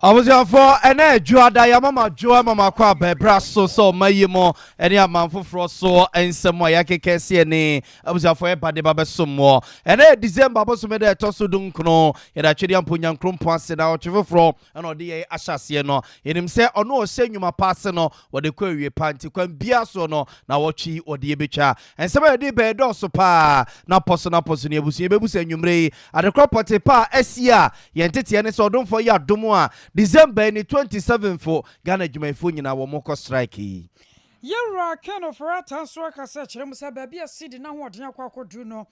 for ene juada ya mama joa mama kwa bebra so mayimo ene amanfo fro so ensemo ya kekese ne for e bade babesomo ene December boso de toso dunkuno ya da twede amponya nkrompo ase na otwefofro ene ode ye ahyase no yenim se ono o senwuma paase no wode kwa wie panti kwan bia so no na wotwi ode ye betwa ensemo ye de be do so pa na poso ne abusu ye bebusa nwumre adekropote pa asia ye ntete ne so odumfo ya domo a December ni 27 for Ghana Jumaifo nyina wo moko strike. Yera Keno for a tanswa kasa chere musa baby asidi na ho odenya kwa kodu no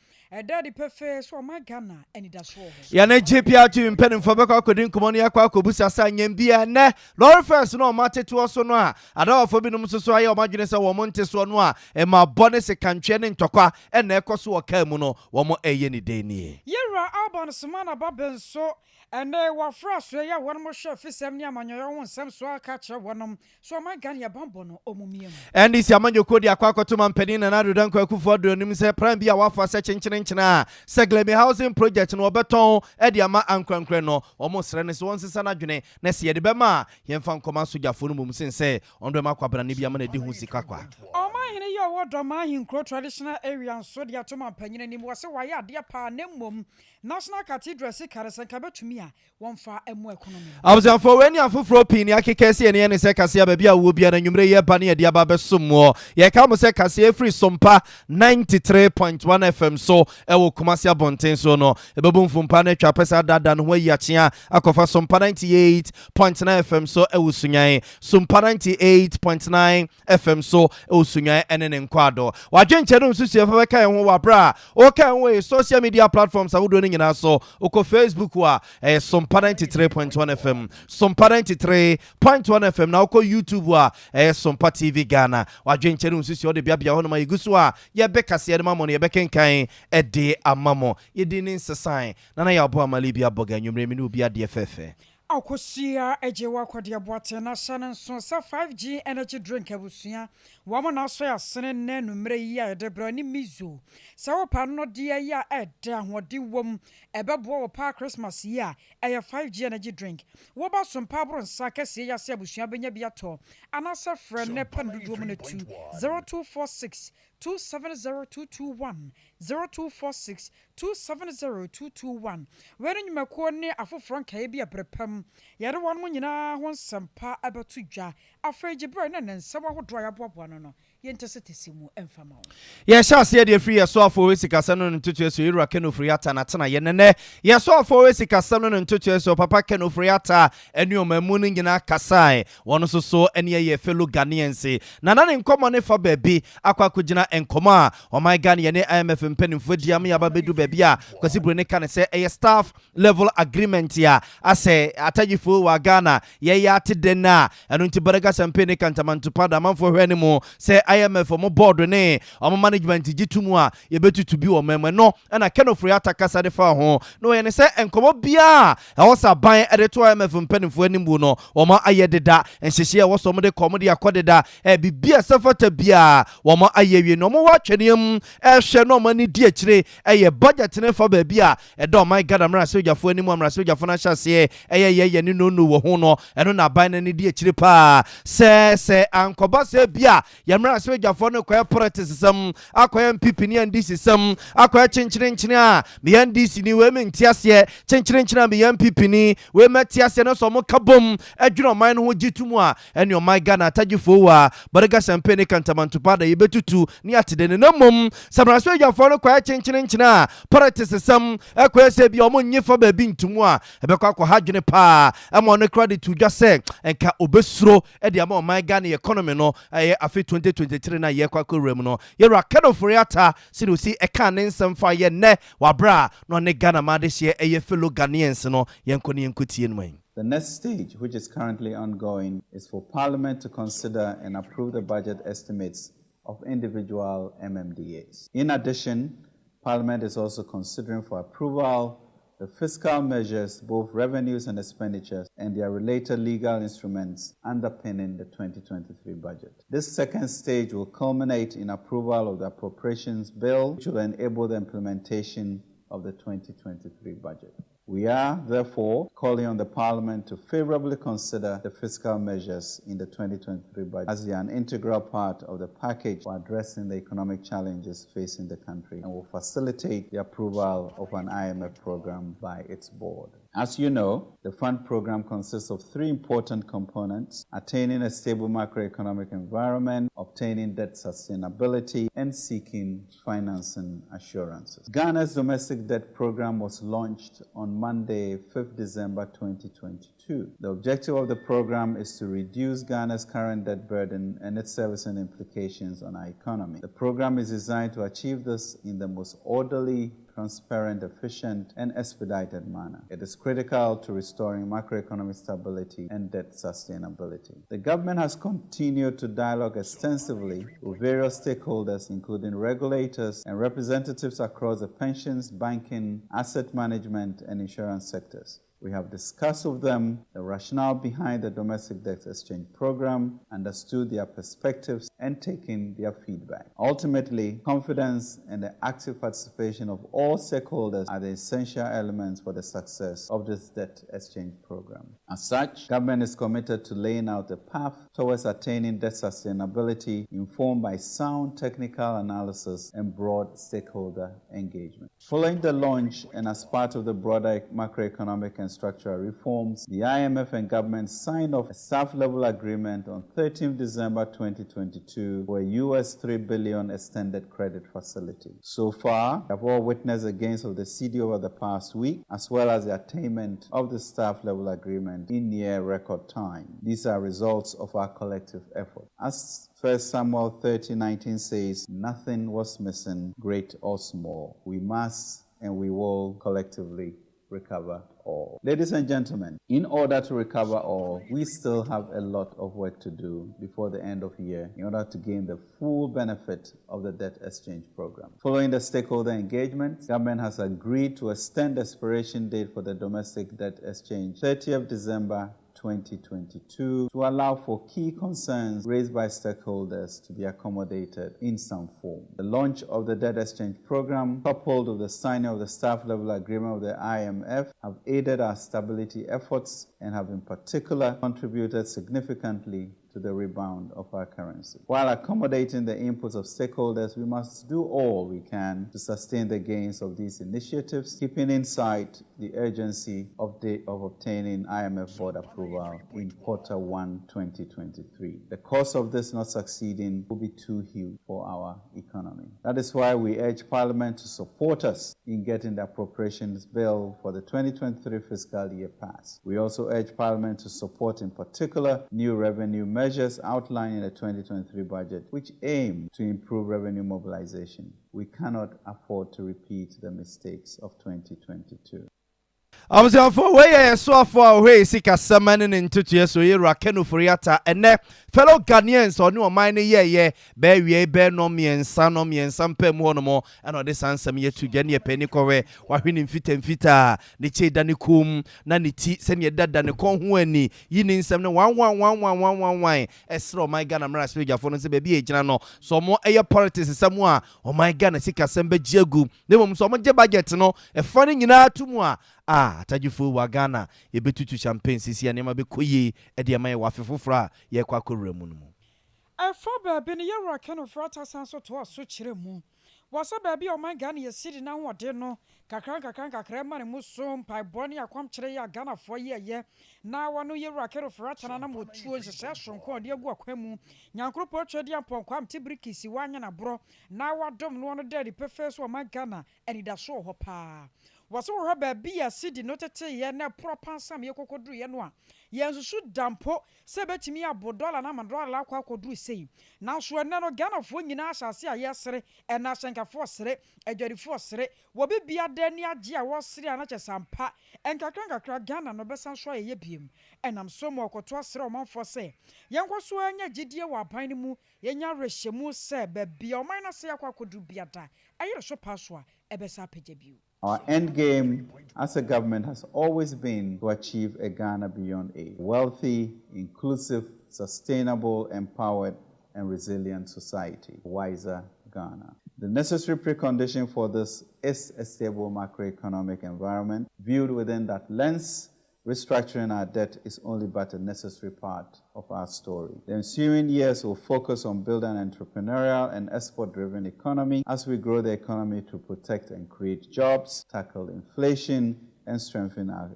daddy pefe so my Ghana eni da so. Ya na JPR tu mpenim fo be kwa kodin komoni akwa kobusa sa nyam bia ne Lord first no mateto so no a adawafo binum so so aye o madwene se wo monte so no a e ma bone se kantwe ne ntokwa e na ekoso wo ka mu no wo mo eye ni deni. Yera Alban Semana Babenso ene wafra so ya wonmo hwe fisem ni amanyoyo wonsem so aka kire wonom so my Ghana ya bambo no omumiem. And this Yamanjo Kodi Aquacotum and Penina and Adu Danko for doing say Prime Bia Wafa Sechenchina, Seglemi Housing Project no Beton, Ediama and Crankreno, almost Renes once Sanajune, Nessia de Bema, Yenfan Comasu Jafunum Sense, on the Macabranibia Mane de Husikakwa. Oh my, your word, my in traditional area, so the Atoma Penny and was a wire, dear pa, Nemum, National Cathedral, Sikaras and Cabetumia, one far and more economy. I was for when you have for Pini, I can see any Sekasia Babia will be an Numre Bania Diababa Sumo. Ye come say Kasia free Sompa 93.1 FM so e wo Kumasia Bonten so no e bebum fum pane twapesa dadan ho yatia akofa Sompa 98.9 FM so e wo sunyan Sompa 98.9 FM so e wo sunyan ene nkwado wadwenche no susu e fa be kan ho wabra o kan we social media platforms awodo ni nyina so oko Facebook wa Sompa 93.1 FM Sompa 93.1 FM na oko YouTube wa Sompa TV Ghana wadwenche no susu de bia hono ma yigusu a ye bekase ye mamo ye bekenkan ede amamo ye di nin sesan na ya bo amali bia boga nwumre mi no bia de fefe Akosia ejewa kwadia boate na shanan so sa 5G energy drink abusia wamo na so ya sene ne numre yi a de bra ni mizo sa wo pa no de ya ede ahode wom ebebo wo pa Christmas yi a 5G energy drink wo ba so pa bro nsa kase ya se abusia benya bia to anasa frɛ ne pandudo mu ne 0246 270221 0246 270221 where nyumako ne afofro nkae bia brepam yare won mo nyina ho nsampa abeto dwa afreje bra na nsɛm ahodo ya boaboa no yentesetesimu emfama ye sha se de free so afo we sikasa no ntutu so yira Keno free ata na tena ye nene ye so afo we sikasa no ntutu so papa Keno free ata eni o mamu no nyina kasai wono so eni ye fellow Ghanaians na ne nkomo ne fa baabi akwa kugina enkomo a o my Ghana ye ne IMF mpanimfo diam ya babedu baabi a kwasi bro ne kan se eye staff level agreement ya ase atagifo wa Ghana ye ya tedena eno nti baraga champagne kantamantupa da manfo hwani mu se IMF mo board ne omo management gitumu a ye betutu bi o mema no na Keno free atakasa de fa ho no ye ne se enkomo bia e wosa ban e de to IMF mpanimfo animu no omo ayededa enhyehyɛ e woso mo de komo de akodeda e bibia sefata bia womo ayewie no mo wa twenem e hwe no mani di akire e ye budget ne fa ba bia e do my God amra sojafo animu amra sojafo na hyase e ye ni no wo ho no e no na ban ne di akire pa se ankoba se bia ye mra sojafo no koye protestism akoye MPP ni ndisisem akoye chenchirenchine a me ndisi ni we mentiase chenchirenchine a me MPP ni we metiase no so mo kabom adwuro man no ho gitumu a ene o my Ghana tagifo wa baraga champagne kantamantupa da yebetutu ni atede ne namom samra sojafo no koye chenchirenchine a protestism akoye se bia o mo nyefa ba bi ntumu a ebekwa akọ hadwene pa amo no credit to just say enka obesuro e de ama o my Ghana economy no afi 2023 na ye kwakọ rem no ye ra Keno free ata si no si e kan nsem fa ye ne wabra no ne Ghana ma de hye e ye fellow Ghanaians no ye nkoni yenkotie no. The next stage, which is currently ongoing, is for Parliament to consider and approve the budget estimates of individual MMDAs. In addition, Parliament is also considering for approval the fiscal measures, both revenues and expenditures, and their related legal instruments underpinning the 2023 budget. This second stage will culminate in approval of the appropriations bill, which will enable the implementation of the 2023 budget. We are, therefore, calling on the Parliament to favorably consider the fiscal measures in the 2023 budget as they are an integral part of the package for addressing the economic challenges facing the country and will facilitate the approval of an IMF program by its board. As you know, the fund program consists of three important components: attaining a stable macroeconomic environment, obtaining debt sustainability, and seeking financing assurances. Ghana's domestic debt program was launched on Monday, 5th December 2022. The objective of the program is to reduce Ghana's current debt burden and its servicing implications on our economy. The program is designed to achieve this in the most orderly, transparent, efficient, and expedited manner. It is critical to restoring macroeconomic stability and debt sustainability. The government has continued to dialogue extensively with various stakeholders, including regulators and representatives across the pensions, banking, asset management, and insurance sectors. We have discussed with them the rationale behind the domestic debt exchange program, understood their perspectives, and taken their feedback. Ultimately, confidence and the active participation of all stakeholders are the essential elements for the success of this debt exchange program. As such, government is committed to laying out a path towards attaining debt sustainability informed by sound technical analysis and broad stakeholder engagement. Following the launch and as part of the broader macroeconomic and structural reforms, the IMF and government signed off a staff-level agreement on 13th December 2022 for a US $3 billion extended credit facility. So far, we have all witnessed the gains of the CD over the past week, as well as the attainment of the staff-level agreement in near record time. These are results of our collective effort. As 1 Samuel 30:19 says, nothing was missing, great or small. We must and we will collectively recover all. Ladies and gentlemen, in order to recover all, we still have a lot of work to do before the end of the year in order to gain the full benefit of the debt exchange program. Following the stakeholder engagement, government has agreed to extend the expiration date for the domestic debt exchange 30th December 2022 to allow for key concerns raised by stakeholders to be accommodated in some form. The launch of the debt exchange program, coupled with the signing of the staff-level agreement with the IMF, have aided our stability efforts and have in particular contributed significantly to the rebound of our currency. While accommodating the inputs of stakeholders, we must do all we can to sustain the gains of these initiatives, keeping in sight the urgency of obtaining IMF board approval in Q1 2023. The cost of this not succeeding will be too huge for our economy. That is why we urge Parliament to support us in getting the appropriations bill for the 2023 fiscal year passed. We also urge Parliament to support in particular new revenue measures outlined in the 2023 budget, which aim to improve revenue mobilization. We cannot afford to repeat the mistakes of 2022. Abusiafo weye soafo a we sika samane ne ntutu so yera Kenu Furiata ene fellow Ghanaians oni oman ne ye be wie be no miensa mpam ho no mo ena ode sansam yetu gye ne pani kowe wahwe mfita ne cheda ne kum na ne ti se ne dada ne kon ho ani yini nsam ne 1111 esro my Ghana mra spejafo no se be bi egina no so mo eye politics samu a o my Ghana sika sam be giagu ne mom so mo je budget no e fa ne nyina tumu a atajifu wa Ghana yebetutu champagne sisi anema be koyi e de ma ye wafefofra ye kwa korura mu no afa baabi ne yɛwura Kenu Furiata sanso to aso kyerɛ mu wasa baabi o man Ghana yɛsidi na hode no kakran ma ne mu so mpaebɔ ne akwam kyerɛ ya Ghana fo ye na wano yɛwura Kenu Furiata na mo tuo nhyehyɛ sonko de agu akwan mu nyankropo twɛde ampɔnkwam tibrikisi wanya na bro na wadom no no de pefe so o man Ghana anida so ho paa wasa wo ha baabi ya sidi no tete ye na propansam ye kokoduru ye no a yensusu dampo se betimi $1 na $1 akwa koduru sei na so ene no Ghana fo nyina asase a yesere ena hyenkafo sere adwarifo sere wo bibia da ni age a wo sere ana Sompa enkakra Ghana no besan so ye biem enam so mo okoto sere omanfo se yenkwaso anya gidie wa aban ni mu yenya rehyemu se baabia oman na se akwa koduru biada ayere so paso a ebesa pagya biu. Our end game as a government has always been to achieve a Ghana beyond aid, wealthy, inclusive, sustainable, empowered, and resilient society, wiser Ghana. The necessary precondition for this is a stable macroeconomic environment. Viewed within that lens, restructuring our debt is only but a necessary part of our story. The ensuing years will focus on building an entrepreneurial and export-driven economy as we grow the economy to protect and create jobs, tackle inflation, and strengthen our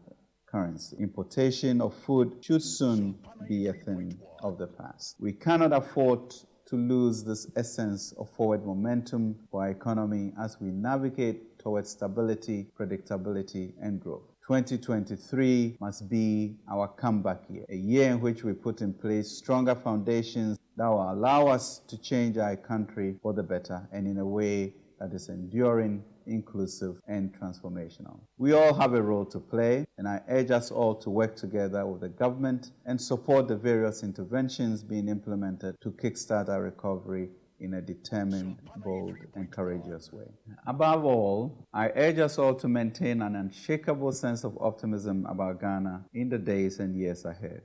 currency. Importation of food should soon be a thing of the past. We cannot afford to lose this essence of forward momentum for our economy as we navigate towards stability, predictability, and growth. 2023 must be our comeback year, a year in which we put in place stronger foundations that will allow us to change our country for the better and in a way that is enduring, inclusive, and transformational. We all have a role to play, and I urge us all to work together with the government and support the various interventions being implemented to kickstart our recovery in a determined, bold, and courageous way. Above all, I urge us all to maintain an unshakable sense of optimism about Ghana in the days and years ahead.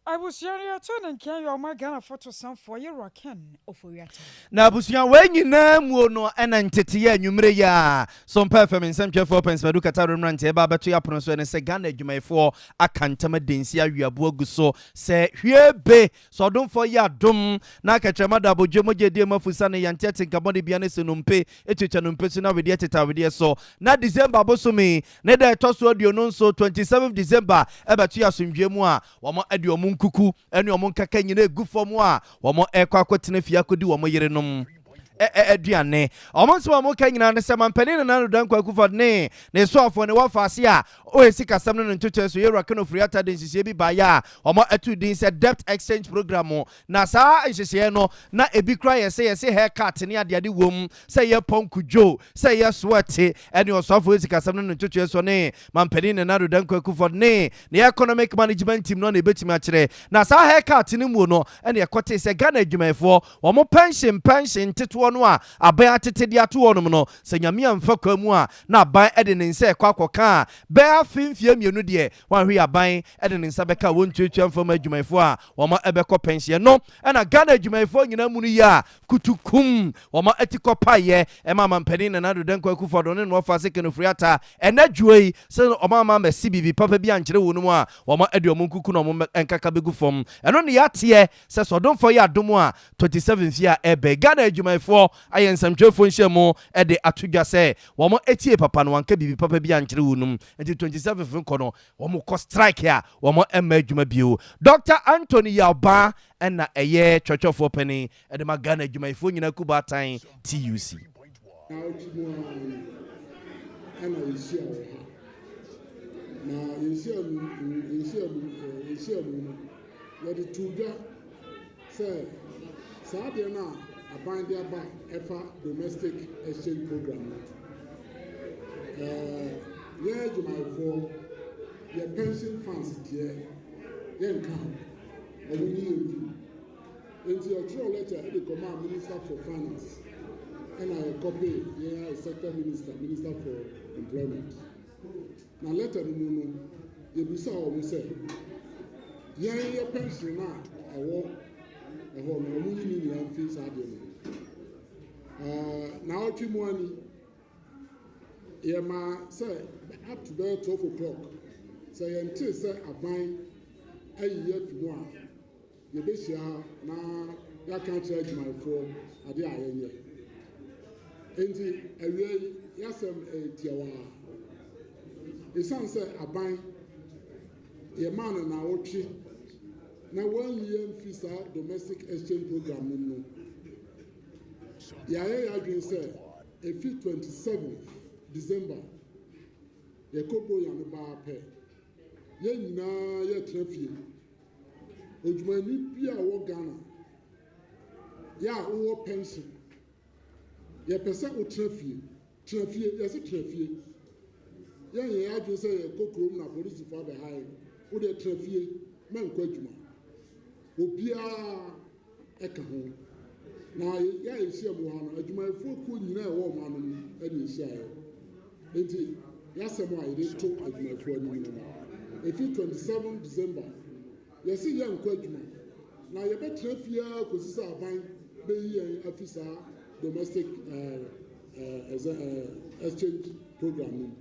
I was young, and can you my Ghana photo some for your rocken of your Na busuya wenyi na mu no ena ntete ya nwumre ya Sompa FM nsɛmtwɛfo pensmadu kata remrante eba beto ya pono so ne se Ghana adwumayfo akantama densi awiabo aguso se hwebe so domfo ya dom na katrama da bodwo mogede mafusa ne yantete nkabode bia ne senompe etwetwa nompe so na wede teta wede so na December bosomi ne da etoso aduonu nso 27 December ebeto ya somdwemu a wo aduomu kuku ene omo nkaka nyina egufom a wo ekwa akotene fia kodi wo yerenom aduane omonso wa moka nyina ne semampani na no dan kwaku ne so afo ne wafase a o esika sam no ntoto so yera kano free ata den sisi bi ba ya omo atu din se debt exchange program na sa nhyehyɛ no na ebi kra yɛse haircut ne ade wom se ye ponkujo se ye swete ene osofo esika sam no ntoto so ne mampani na no dan kwaku ne economic management team no na ebetimi a kyerɛ na sa haircut ne mu no ene ekote se Ghana adwumayfo omo pension teto no a aban atete de ato wonom no se nyame amfa kwa mu a na aban ede ne nsa ekwa koka be afimfie mienu de wanhwe aban ede ne nsa beka wontuatua mfam adwumayfo a woma ebekọ pension no na Ghana adwumayfo nyina mu no ya kutukum woma etiko paye ema mampani na nado den kwaku fodo ne no fa sekeno friata enadwoi se oma ma sibibi papa bi ankyere wo no mu a woma ede omunkuku no mo enkaka begu fom eno ne yatie se sodonfo ya domo a 27 fia ebe Ghana adwumayfo ayensamtwefo nhyiamu ede atudwa se womo etie papa no wanka bibi papa bi ankyere wonum enti 27 fun no womo ko strike a womo emma adwuma bio Dr. Anthony Yalba na eye twetwefo pani ede ma Ghana adwumayfo nyina kubatan TUC Bind by EFA domestic exchange program. Yeah, for your pension funds here, then come. And we need into your true letter, the command Minister for Finance, and I copy, yeah, Sector Minister for Employment. Now, letter you be so we say, yeah, your pension now, I walk. Now, Chimwani, Yama say up to bed 12 o'clock. Say until say a bind a year to one. The Bishia now, I can't charge my phone at the INA. And a way, Yasam a Tiawa. The son said a bind a man and our tree. Now 1 year visa domestic exchange program no. Yaya Yadwin said, if 27th December, ye kobo ya no ba pe. Ye nyina ye trafie. Ojumani bia wo Ghana. Ya wo pension. Ye pese wo trafie. Ye se trafie. Ye Yadwin say ye kokrom na police for behind. Wo de trafie men kwa adwuma. Obia eka ho na ya ehia mu ha no adwumayfo ku nyina e wo ma no e de ehia yo enti ya semo a ide to adwumayfo ani no efi 27 December ya si ya nkwa adwuma na ye betra fia kosisa aban be yi afisa domestic exchange program.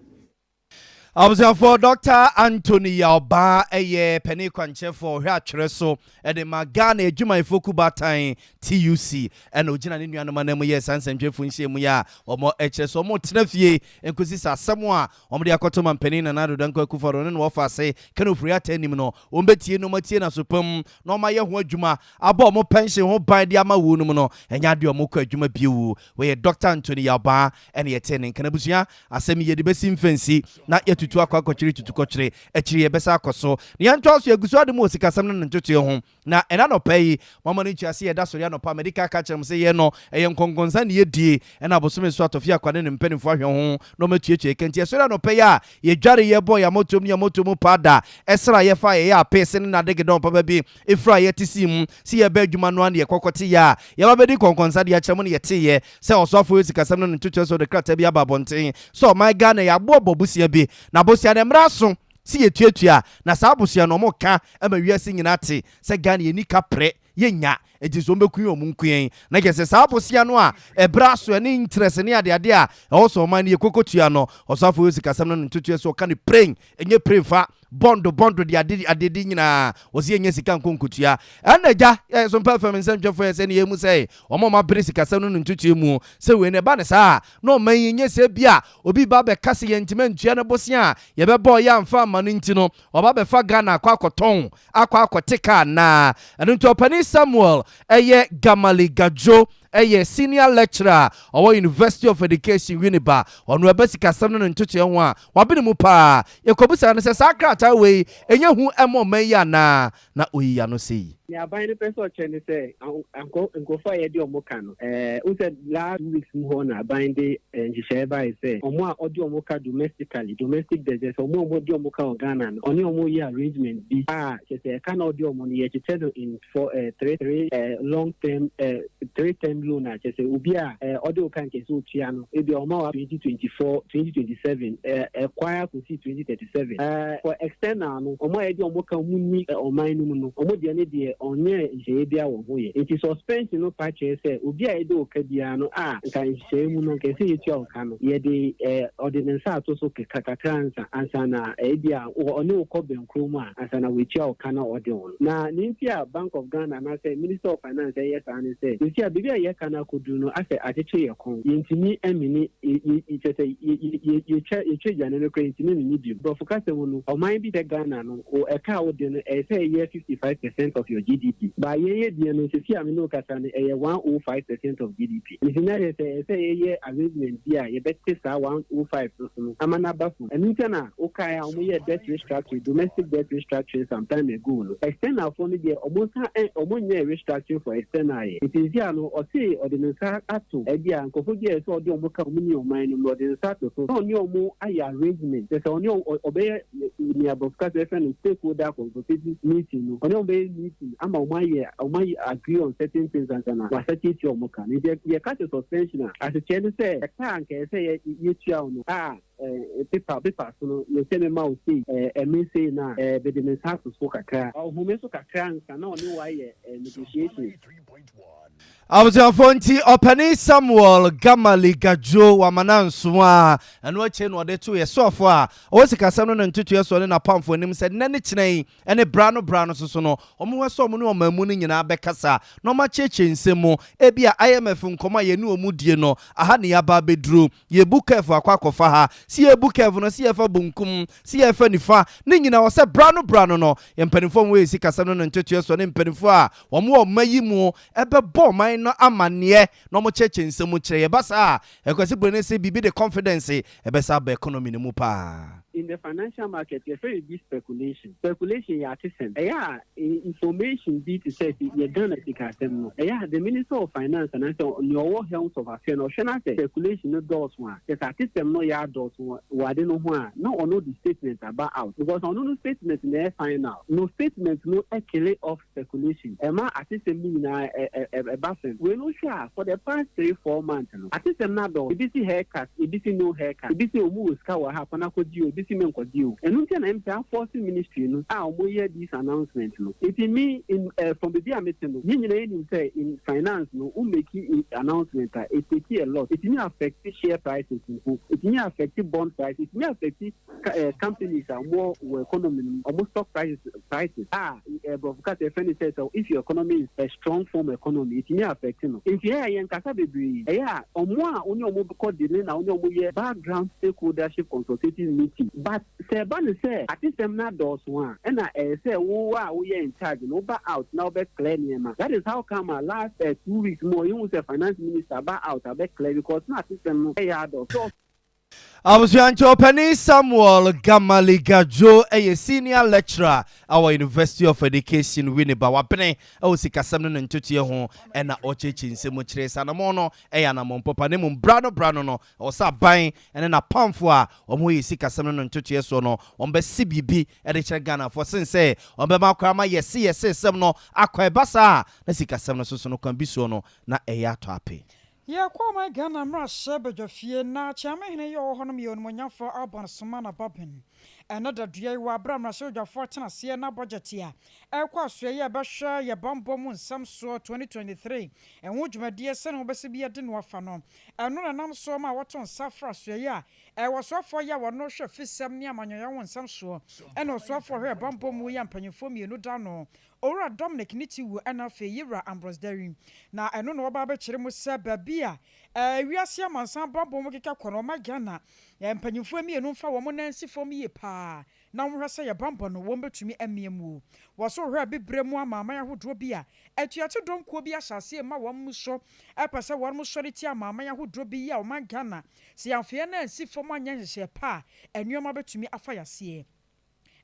For Dr. Anthony Yalba, a penny quanche for her treso, and the Magana Juma Foku Batain TUC, and Ojina Nyanama yes, and Sam Jeffrey Muya, or more HS or more Tnefie, and Kusisa Samoa, Ombia Cotoman Penin and Adu Danko Kufaron and Wafa say, Canu Friata Nimino, Umbeti no Matina Supum, no Maya Juma, Abo more pension, won't buy the Ama Wunumono, and Yadio Moka Juma Bew, where Dr. Anthony Yalba, and the attending Canabusia, a semi the best infancy, not yet to akwa kochiri tutukochiri echiri ebesa akoso ne yantoso yaguso de mo sika samno ntoto ho na ena no pay mama ni chiase yeda so ya no pa medical ka chem se ye no eye nkonkonsa ne yedie ena bosome so atofia kwade ne mpanimfo ahwe ho no matueche kenti so ya no pay a ye dware ye boy ya motom ne motom pada esra ye fa ye apese ne na dege don papa bi efra ye tisim si ye ba adwuma no an ye kokote ya ye ba bedi konkonsa de ya chem ne ye te ye se osofo sika samno ntoto so de krata bi ababonten so my Ghana ya bobusia bi na bosia de mraso si yetuatua na saa bosia no mo ka ama wiase nyina te se Ghana ye nika pre yenya ejizo mbekun omunkuen na kese saa bosia no a ebraso ne interest ne ade a also man ye kokotua no osafo sika samno ntoto so ka ne praying enye pray fa bondo de adedi nyina wosi enye sika nkonkotua anaja Sompa fam nsem twefo ese ne yemu sei omo ma bere sika samno ntoto mu se we ne ba ne saa no man yenye se bia obi ba be kase ye ntima ntua ne bosia ye be boy ya mfa ma no ntino oba be fa Ghana akwakoton akwakotika na ento opani Samuel eye Gamali Gajo eye senior lecturer owo University of Education Winneba onu ebesika samno ntoto ho a wabene mu pa yekobusa ne se sakrata we enye hu emo meya na oyiya no sei ya buy the person chen say go for ye di omoka no who said last weeks ho na buy the share by say omo a odi omoka domestic business omo di omoka Ghana no oni omo ye arrangement bi say can odi omo ye chedo in for 3 long term 3-term loan say obi a odi o kan ke so tua no e bi omo 2024 2027 acquire to see 2037 for external no omo ye di omoka munni oman no no omo de ne de onye je bia wo ho ye it is suspension no patch say obi a edo okabia no nkan je mu no nke se yetua oka no ye de ordinance ato so kakakransa ansana bia oni okoben krom ansana wetua oka na ode won na nintia Bank of Ghana na say Minister of Finance yes and say nintia bibia ye kana kodu no ase acheche ye kon yentimi amini say ye jane no kwentimi ni bi but focus no o mind bi de Ghana no o eka ode no say ye 55% of your GDP. By ye no see amino katane 105% of GDP. If you say ye arrangement dia ye bet 105 so amana bafu. And na okay omo debt restructuring, domestic debt restructuring some time ago. No. External for me there almost restructuring for external. It is here no or say or the ato e dia nkofo dia so odi omo ka omuni oman no the start so no ni omo ay arrangement. There only obey ni abofka FN stakeholder consultative meeting no. Only obey meeting ama omaye agree on certain things and na wasati ti omo kan. They catch a suspension as a chair say can say you tua no paper so no say me ma o say me say na be the mensa so kakra o hume so kakra nka na oni wa ye negotiation. Fonti Opani Samuel Gamali Gajo Wamanansuwa and watching what they two so far. Osika Samuel and 2 years on a pump for him said Nanny Chinay and a Brano Sono, Omo so many of my mooning in Abekasa, no much in Semo, Ebia IMF from Koma Yenu Mudieno, Ahani Ababe Drew, ye book for Quacofaha, see a book of no CFA Bunkum, CFA Nifa, Ningina was a Brano no, in Penifom way, Sika Samuel and 2 years on in Penifua, or more Mayimo, Ebe Bomb. No amanie no mo cheche nsemu kire basa ekwesi bone se bibi the confidence ebesa ba economy ne mu pa. In the financial market, you say this speculation. Speculation, you are information be to say you're gonna take a term. The Minister of Finance and I say on your health of affairs. No, should I say speculation? No doors one. There's a system no yard doors one. Why they know one? No, or no the statement about out because on no statement in the final. No statement, no accurate of speculation. Emma, a system mean a bathroom. We no sure for the past 3-4 months. A system not door. If this haircut, if this no haircut, if this move, scour happen. see me deal. And no can I'm forcing ministry no. We hear this announcement no. It me in from the day I met no. You say in finance no. Make announcement. It take a lot. It may affect share prices. It may affect bond prices. It may affect companies are more economy almost stock prices. But because the friend says so if your economy is a strong form economy, it may affect you. If you are in Kasa Baby, or more only because the name only background stakeholdership consultative meeting. But Seban say at this seminar does one, and I say, oh, we are in charge, no back out now, back clear. That is how come our last 2 weeks more, you was a finance minister back out, I back clear because not system. So Abusuancho Penny Samuel Gamaligajo, a senior lecturer our University of Education Winneba Wapene, Sikasam and Tutia and Oche in Semuchre Sanamono, Ayanamon Popanimum Brano no, or Sabine, and then a Pamfua, or Mui Sikasam and Tutia Sono, on the CBB at Ghana for Sense, on the Makrama, yes, Semno, Aquabasa, the Sikasam Susono Cambisono, na Ayatapi. Yeah, kwa my Ghana mra shebe jofie na chama hene yo honom ye onmonya for Alban Somana Babin. Another dua wa bra mra so jofo tena se na budget ya. Kwa so ye be hwa ye bambo mu nsam so 2023. Enwo dwumade se no bese bia de no afa no. Eno na nam so ma woton safra so ye a. Wo so afo ya wono hwe fisem ne amanyoya won nsam so. Eno so afo hwe bambo mu ya mpanyefo mienu da no. Ora Dominic Nitiwu ena fe Yira Ambrose Derry na eno no ba be kire mu se babia wiase amansan bambo mu keka kono ma Ghana mpanyimfo mienu mfa wo mo nansi fom ye pa na wo hwese ye bambo no wo betumi amiemu wo so hwe bibre mu amama ya hodo bia atuate donko bi asase ma wo mu so epese wo mu so reti amama ya hodo bi ya wo ma Ghana se amfe na ansi fom anya hye pa enuoma betumi afa yase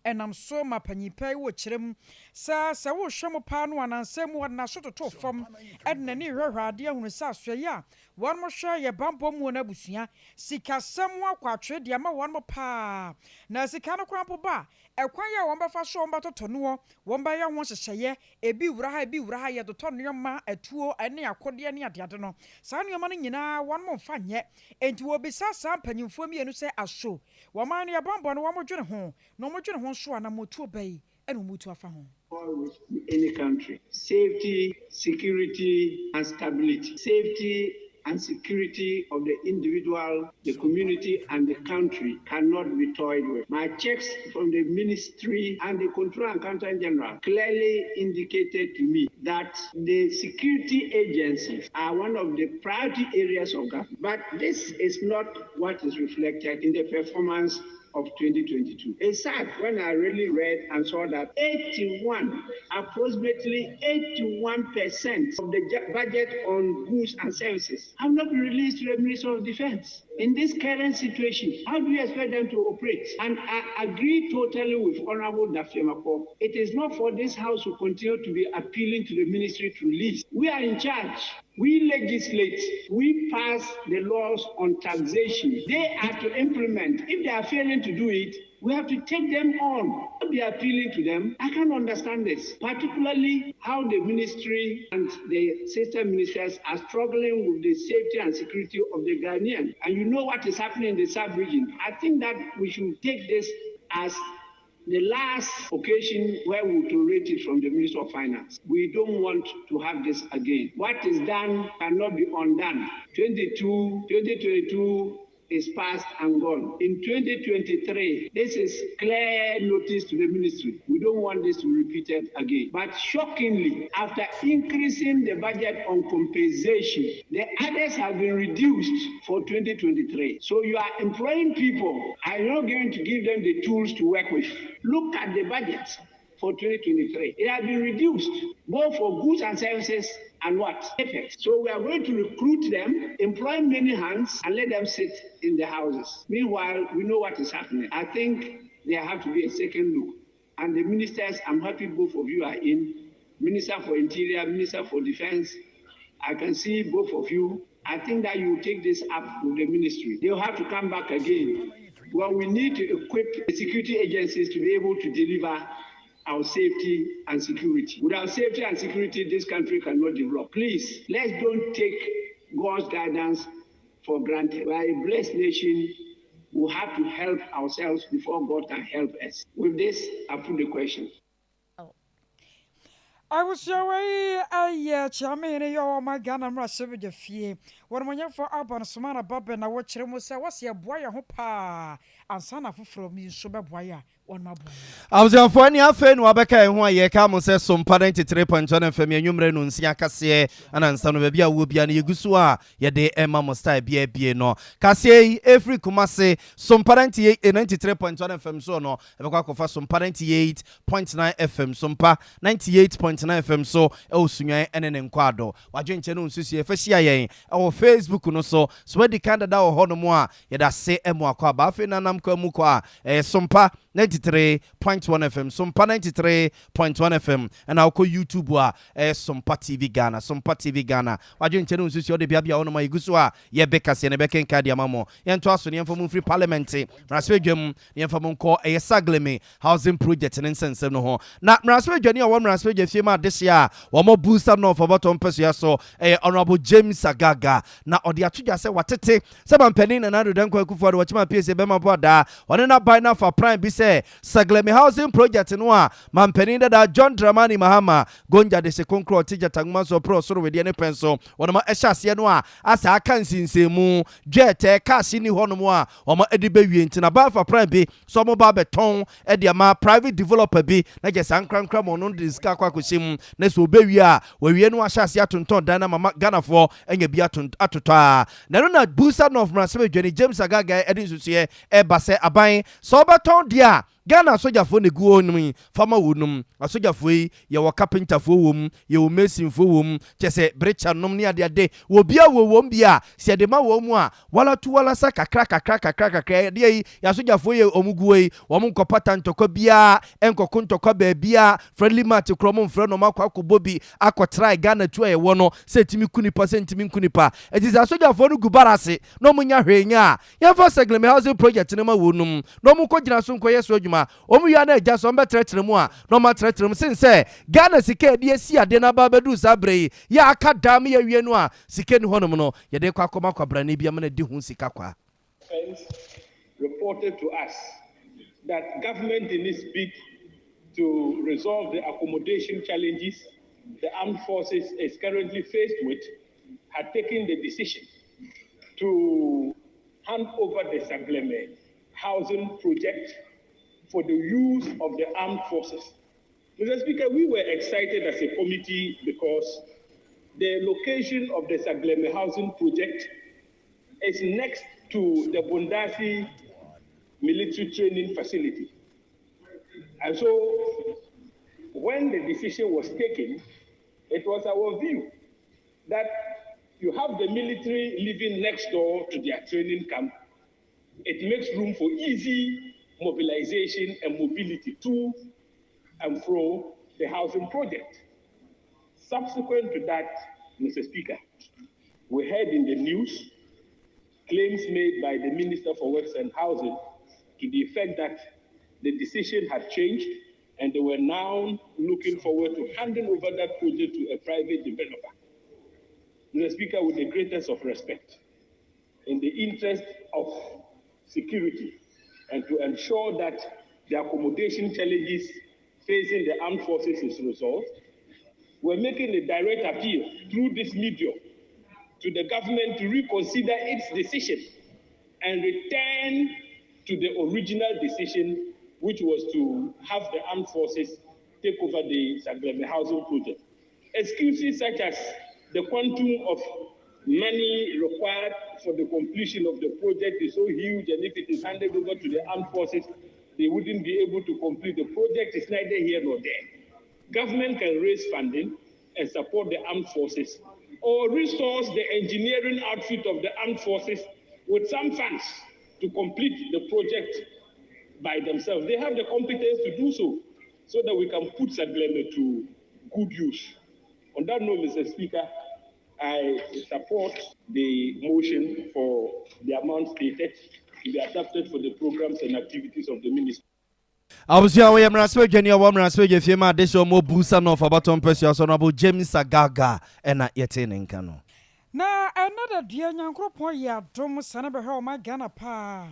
enam so mapanyipai wo kirem sa wo hwem pa no anansem wo na so toto fam edna ni hwehwade ahunu sa so ya won mo hwe ye bambo mu na busua sikasem akwatwe de ma won mo pa na sika no krampo ba ekwan ya won befa so won batoto no won ba ya ho hyehyeye ebi wura ha ye doto no ma atuo ene akode ne ade no sa no ma no nyina won mo mfa nye enti wo bisa sa panyimfo mienu se aso wo man no ye bambo no wo mo dwene ho no mo dwene ho so na motu obey eno motu afa ho any country. Safety, security, and stability. Safety and security of the individual, the community, and the country cannot be toyed with. My checks from the ministry and the Control and Counter General clearly indicated to me that the security agencies are one of the priority areas of government. But this is not what is reflected in the performance of 2022. It's sad when I really read and saw that approximately 81% of the budget on goods and services have not been released to the Ministry of Defense. In this current situation, how do you expect them to operate? And I agree totally with Honorable Dafiamako. It is not for this House to continue to be appealing to the ministry to release. We are in charge. We legislate, we pass the laws on taxation. They are to implement. If they are failing to do it, we have to take them on. Be appealing to them. I can't understand this, particularly how the ministry and the sister ministers are struggling with the safety and security of the Ghanaian. And you know what is happening in the sub-region. I think that we should take this as the last occasion where we tolerate it from the Minister of Finance. We don't want to have this again. What is done cannot be undone. 2022 is past and gone. In 2023, this is clear notice to the ministry. We don't want this to be repeated again. But shockingly, after increasing the budget on compensation, the others have been reduced for 2023. So you are employing people. I'm not going to give them the tools to work with. Look at the budget for 2023. It has been reduced, both for goods and services and what? Effect. So we are going to recruit them, employ many hands, and let them sit in the houses. Meanwhile, we know what is happening. I think there have to be a second look. And the ministers, I'm happy both of you are in. Minister for Interior, Minister for Defense. I can see both of you. I think that you will take this up with the ministry. They'll have to come back again. Well, we need to equip the security agencies to be able to deliver our safety and security. Without safety and security, this country cannot develop. Please, let's don't take God's guidance for granted. We are a blessed nation we have to help ourselves before God can help us. With this, I put the question. I was away a chairman, your my gun and rush over the fee. When when you're for up on Sumana Bob and I watch him was your boy, hopa, and son of from me, Sugar Boya, one my boy. I was your funny affair, Wabaka, and why you come and say some parent 3.1 FM, and you know, Siaka, and son of a beer will be an Yugusua, ye de Emma Mostai, be no. Cassie, every Kumase, some parent 93.1 FM, so no, a for some parent 8.9 FM, some pa 98.9 FM, so, oh, Sunya and an enquado. Wajen Chenu, Susi, Fessia, our Facebook, no so, where the Canada or Honomoa, yet I say Emma Quabafin and Amquamukwa, Sompa 93.1 FM, Sompa 93.1 FM, and I'll call YouTube Sompa TV Ghana, Sompa TV Ghana. Wajen Chenu, Susi, the Babia on my Gusua, ye Becas and a Becan Cadiamamo, and to us the Info Free Parliament, Raswejum, the Info call a Sagleme, housing project and incense no. Not Raswejania, one Raswejum this year, one more booster no for bottom person, so Honorable James Agaga. Now, or the Atuja say what it take, some penning and other than for what my PSA Bema Boda, one not buy now for prime be say, Sagleme housing project in one, man penning that John Dramani Mahama, Gonja de second crow teacher Tangmaso Pro, so with the any pencil, one of my Eshas Yanua, as I can see say moo, jet, Cassini Honomoa, or my Eddie Baby in about for prime be, some of Babeton, Eddie Ma, private developer be, like a Sankram Cram on this Kakwakusim, Nesu Beria, where we know Shasia Tunton, Dana Ghana for, and your Biatun Atuta. Naruna Booster of Brasway, Jenny James Agaga, Eddie Susie, Ebase Abai, Soberton, dear. Ghana soja fo ne guo num fama wonum asoja fo yi ye wo carpenter fo wom ye wo mason fo wom chese brecha num ne ade wo bia wo wom bia se de ma wo mu a wala tu wala sa kakra de yi ya soja fo ye omuguo yi wo mu nkopata ntoko bia enkoko ntoko ba bia friendly match kromo mfre no makwa kobobi akotrai Ghana tu e wo no se timi kunipa se timi kunipa etiza asoja fo no gubarase no munya hwenya ye for Sagleme housing project ne ma wonum no mu ko gina so nkoye so omu ya na eja so mbetrɛtrɛ mu a no ma trɛtrɛ mu sin sɛ Ghana sika de asi ade na ba bedu sabre ya aka dam ya wie no a sika ni honom no ye de kwa koma kwabra na bia ma na di hu sika kwa. Reported to us that government in its bid to resolve the accommodation challenges the armed forces is currently faced with had taken the decision to hand over the Sagleme housing project for the use of the armed forces. Mr. Speaker, we were excited as a committee because the location of the Sagleme housing project is next to the Bundasi military training facility. And so when the decision was taken, it was our view that you have the military living next door to their training camp. It makes room for easy mobilization and mobility to and fro the housing project. Subsequent to that, Mr. Speaker, we heard in the news claims made by the Minister for Works and Housing to the effect that the decision had changed and they were now looking forward to handing over that project to a private developer. Mr. Speaker, with the greatest of respect, in the interest of security, and to ensure that the accommodation challenges facing the armed forces is resolved, we're making a direct appeal through this medium to the government to reconsider its decision and return to the original decision, which was to have the armed forces take over the Sagleme housing project. Excuses such as the quantum of money required for the completion of the project is so huge, and if it is handed over to the armed forces, they wouldn't be able to complete the project. It's neither here nor there. Government can raise funding and support the armed forces, or resource the engineering outfit of the armed forces with some funds to complete the project by themselves. They have the competence to do so that we can put Sagleme to good use. On that note, Mr. Speaker, I support the motion for the amount stated to be adapted for the programs and activities of the ministry. I was here with Mraswe Jenia, Mraswe Jefima, this or more booster no for bottom person, Honorable James Agaga, and at Yetin Kano. Na another dear young group ya drum sanaba my Ghana pa.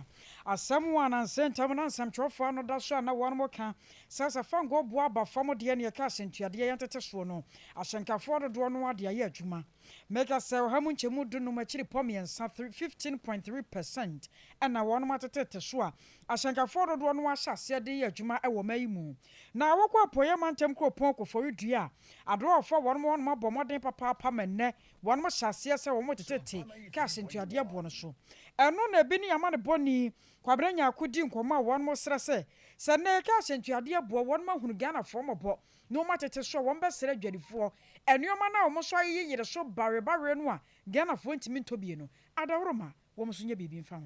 asɛm wa na nsɛntam na nsɛmtwerɛfoɔ no da so na wɔn mo ka sɛ fango boa ba fam deɛ ne yɛka asɛntuadeɛ yɛntete soɔ no ahyɛnkafoɔ dodoɔ no ade ayɛ adwuma meka sɛ ɔha mu nkyɛmu du no makyiri pɔ mmiɛnsa 15.3% ɛna wɔn mo atetete so a ahyɛnkafoɔ dodoɔ no ahyɛ aseɛ de yɛ adwuma ɛwɔ ma yi mu na wɔkɔ apoyɛ mantam kuropɔn kɔfɔre dua adorɔfoɔ wɔn mo abɔ mmɔden papaapa mɛnnɛ wɔn mo hyɛ aseɛ sɛ wɔn mo tetete ka asɛntuadeɛ boɔ no so ɛno na ebi ne yama ne bɔni kwabere nya akodi nkɔmɔ a wɔn mo srɛ sɛ ne ka asɛntuadeɛ boɔ wɔn mo hunu Ghana fɔ mo bɔ no ma tete so wɔn bɛsrɛ adwadifoɔ ɛnneɛma na wɔn so ayɛ yere so bare no a Ghana fɔ ntimi ntobie no adaworoma wɔn so nya biribi mfa ho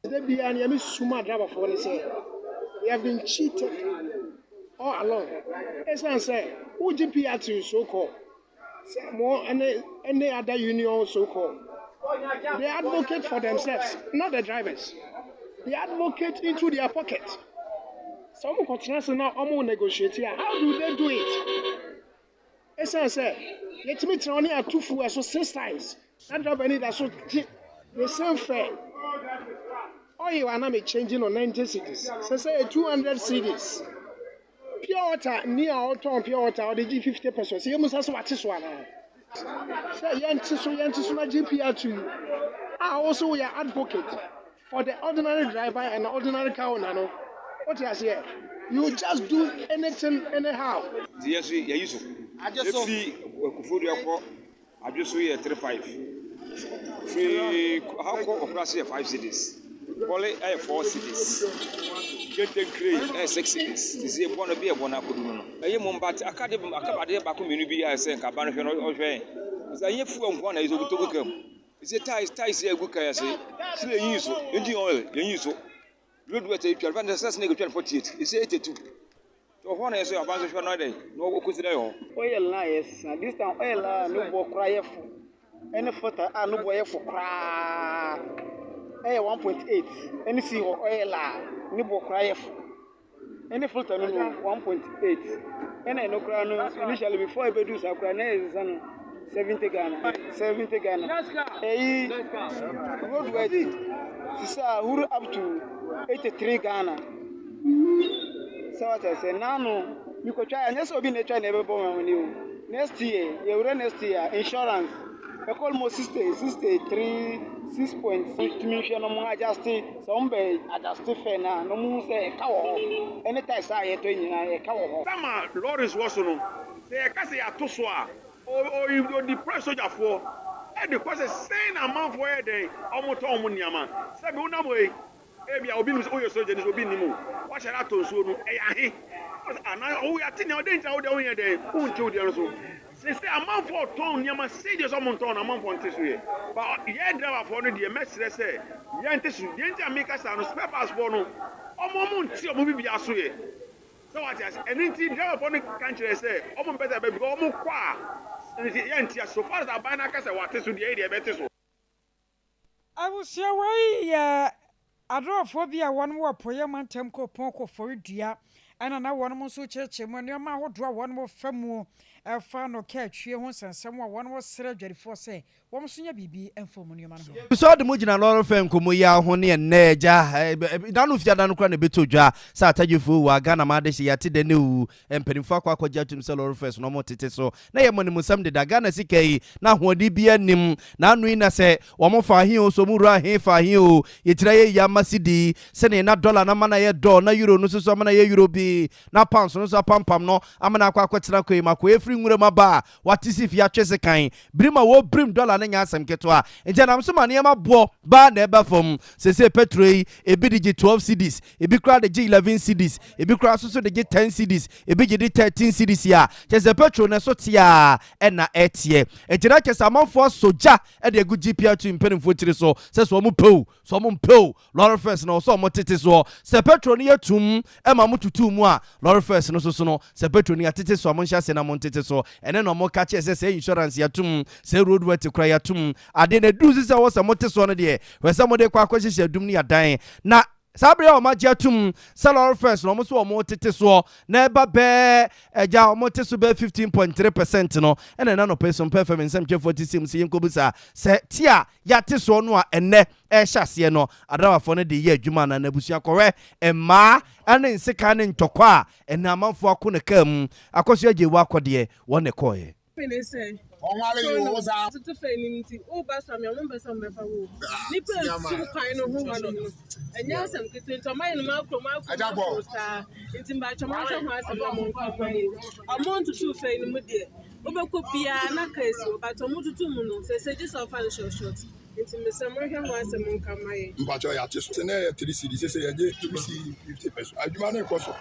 the bia ne yami suma driver for say we have been cheated all along esan say who GPR so called more any other union so called they advocate for themselves, not the drivers. They advocate into their pocket. Some continents now almost negotiate here. How do they do it? As I said, let me try only 2 fuel so 6 times. That driver need that so the same fare. Oh, you are not changing on 90 cities. So say 200 cities. Pure water near auto pure water or the G50%. So you must also watch this one. Say Yantisu na GPR2. Also we are advocate for the ordinary driver and the ordinary car owner. What you say? You just do anything anyhow. Yes, we use it. I just saw I just saw 35. Free how come across 5 cities? Only 4 cities. Get them create 6 cities. This is one of the one I could do. I am but academy back community I say Cabana or Jay. I have one is over to come. It's a ties here good I say. Still use engine oil, use good way to advance the 48. It's 82. So one is a bunch of another. No consider oil lies. This time oil no more cry for any photo no boy for cry. 1.8. Any see oil no more cry for any filter no 1.8. And I know initially before I do so cry 70 Ghana. 70 Ghana. Hey, road weight. Who up to 83 Ghana. So what I say now, you could try and just open the try never born when you next year, you run next year insurance. I call more 63 6.6 million no adjust some be adjust fair na no mu say ka wo any time say to nyina e ka wo sama lorries was no say ka say atoso a or you the press soldier for and the question saying amount for there omo to omo niama say be una boy e bia obi no say oyo soldier ni obi ni mu wa shara to nsuo no e ya he ana o ya tin o dey nta o dey on there unti o dey so say amount for ton niama say dey so mo ton amount for nti so ye but ye driver for no dey mesre say ye nti so dey nti ameka sa no spare pass for no omo mo nti omo bibia so ye so what yes anything driver for no country say omo better be because omo kwa so far as abana ka say what so dey dey better so I will say why adorɔfoɔ bi a wɔn wɔ poyɛ mantam kuropɔn kɔfɔre dua ɛna na wɔn nso kyerɛkyerɛ mu nneɛma ahodoɔ a wɔn fa mu ɛfa no ka atwie ho nsɛnsɛm a wɔn srɛ adwadifoɔ sɛ wɔn nso nya biribi ɛmfa mu nneɛma no ho so de mu gyina lɔre fɛ nkɔmmɔ yi aho ne ɛnnɛ agya da no fiada no kora ne bɛtɔ dwa sɛ atagyefoɔ wɔ Ghana ma de hye yɛate dɛ ne wu mpanimfoɔ akɔ akɔgye atom sɛ lɔre fɛ so na ɔmɔtete so na yɛ mmɔnimusɛm deda Ghana sika yi na ahoɔden bi anim na ano yi na sɛ wɔn fa ahe o so mu wura ahe fa ahe o yɛtira yɛ yi ama sidi sɛne na dollar na ma na yɛ dɔ na euro no so ama na yɛ euro bi na pounds no so apampam no ama na akɔ akɔtena kɔ yi ma kɔ efiri nwura ma ba wate si fi atwe se kan birima wo brim dollar na nya asɛm ketewa ntia nam so ma ne ma boɔ ba na ɛba fam sese petro yi ebi de 12 cedis ebi kura de 11 cedis ebi kura so de 10 cedis ebi de 13 cedis ya kyese petro na so tia ɛna ɛtie ntia kyese amanfoɔ soja ɛde egu GPR2 mpanimfoɔ tiri so sɛ so mo mpɛw lɔre first na so mo tete so sɛ petro ne yatum ɛma mo tutu mu a lɔre first no so no sɛ petro ne yatete so mo nhyɛ se na mo tete so ɛne no mo ka kyese sɛ insurance yatum sɛ road work kura yatum ade na du sɛ wo sɛ mo te so no de wɛ sɛ mo de kwa akɔhyehyɛ dum ne yadan na Sabria o magia tum salary first no so o tete so na eba be eja o tete be 15.3% no ene na no person performance nsem 46 se yenkobusa se tia ya te so no a ene hyase no adawafo no de ye adwuma na nabusua kɔhwɛ emma ane nseka ne ntɔkɔ a ene amanfo akɔ kam akoso agye wa akɔde wone kɔɛ Onwale yo oza to fenimti o ba samia mo be sam be fa wo ni pe su kan no ho ma no enya asem kete to mai no ma ko sa ntimba choma hwe ho asem mo amount to fenimu de obekọ bia na kesi but omututu mu no se just of fan short ntimbe se mo hwe ho asem nkamaye mpacho ya teso na 3 cd se ye 50 pesos adwuma na ekoso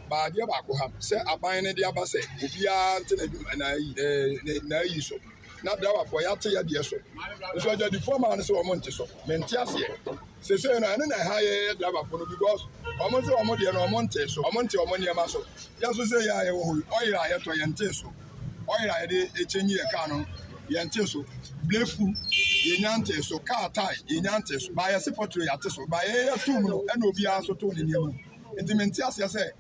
ba dia ba ko ha se aban ne dia ba se obia ntena na yi so na dawa for ya te ya de so so ja di former na se o monte so menti ase se na na ha ye dawa for no because o mo se o mo de no o monte so o monte o mo ne ma so ya so se ya ye wo oyira ye to ye nte so oyira ye de echenyi ye ka no ye nte so blefu ye nyante so car tie ye nyante so ba ye se potro ya te so ba ye tum no e na obi aso to ne niam intimenti ase se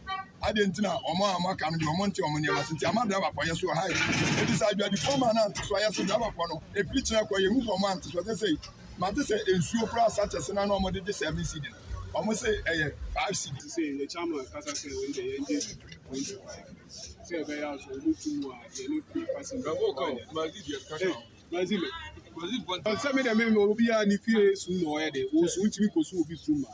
adentina omo amaka no de omo nte omo niam asenti amada ba poye so ha e dis adwa di former na so ya so da ba po no e preacher ko ye hu former ante so say ma te say ensuo pra sache na no omo de 7 cd omo say 5 cd say the chairman kasa say when the engine say be ya so do tu a ye no free passing go come mazime say me dem me obi a ni fie su no ye de o su ntimi ko su obi su ma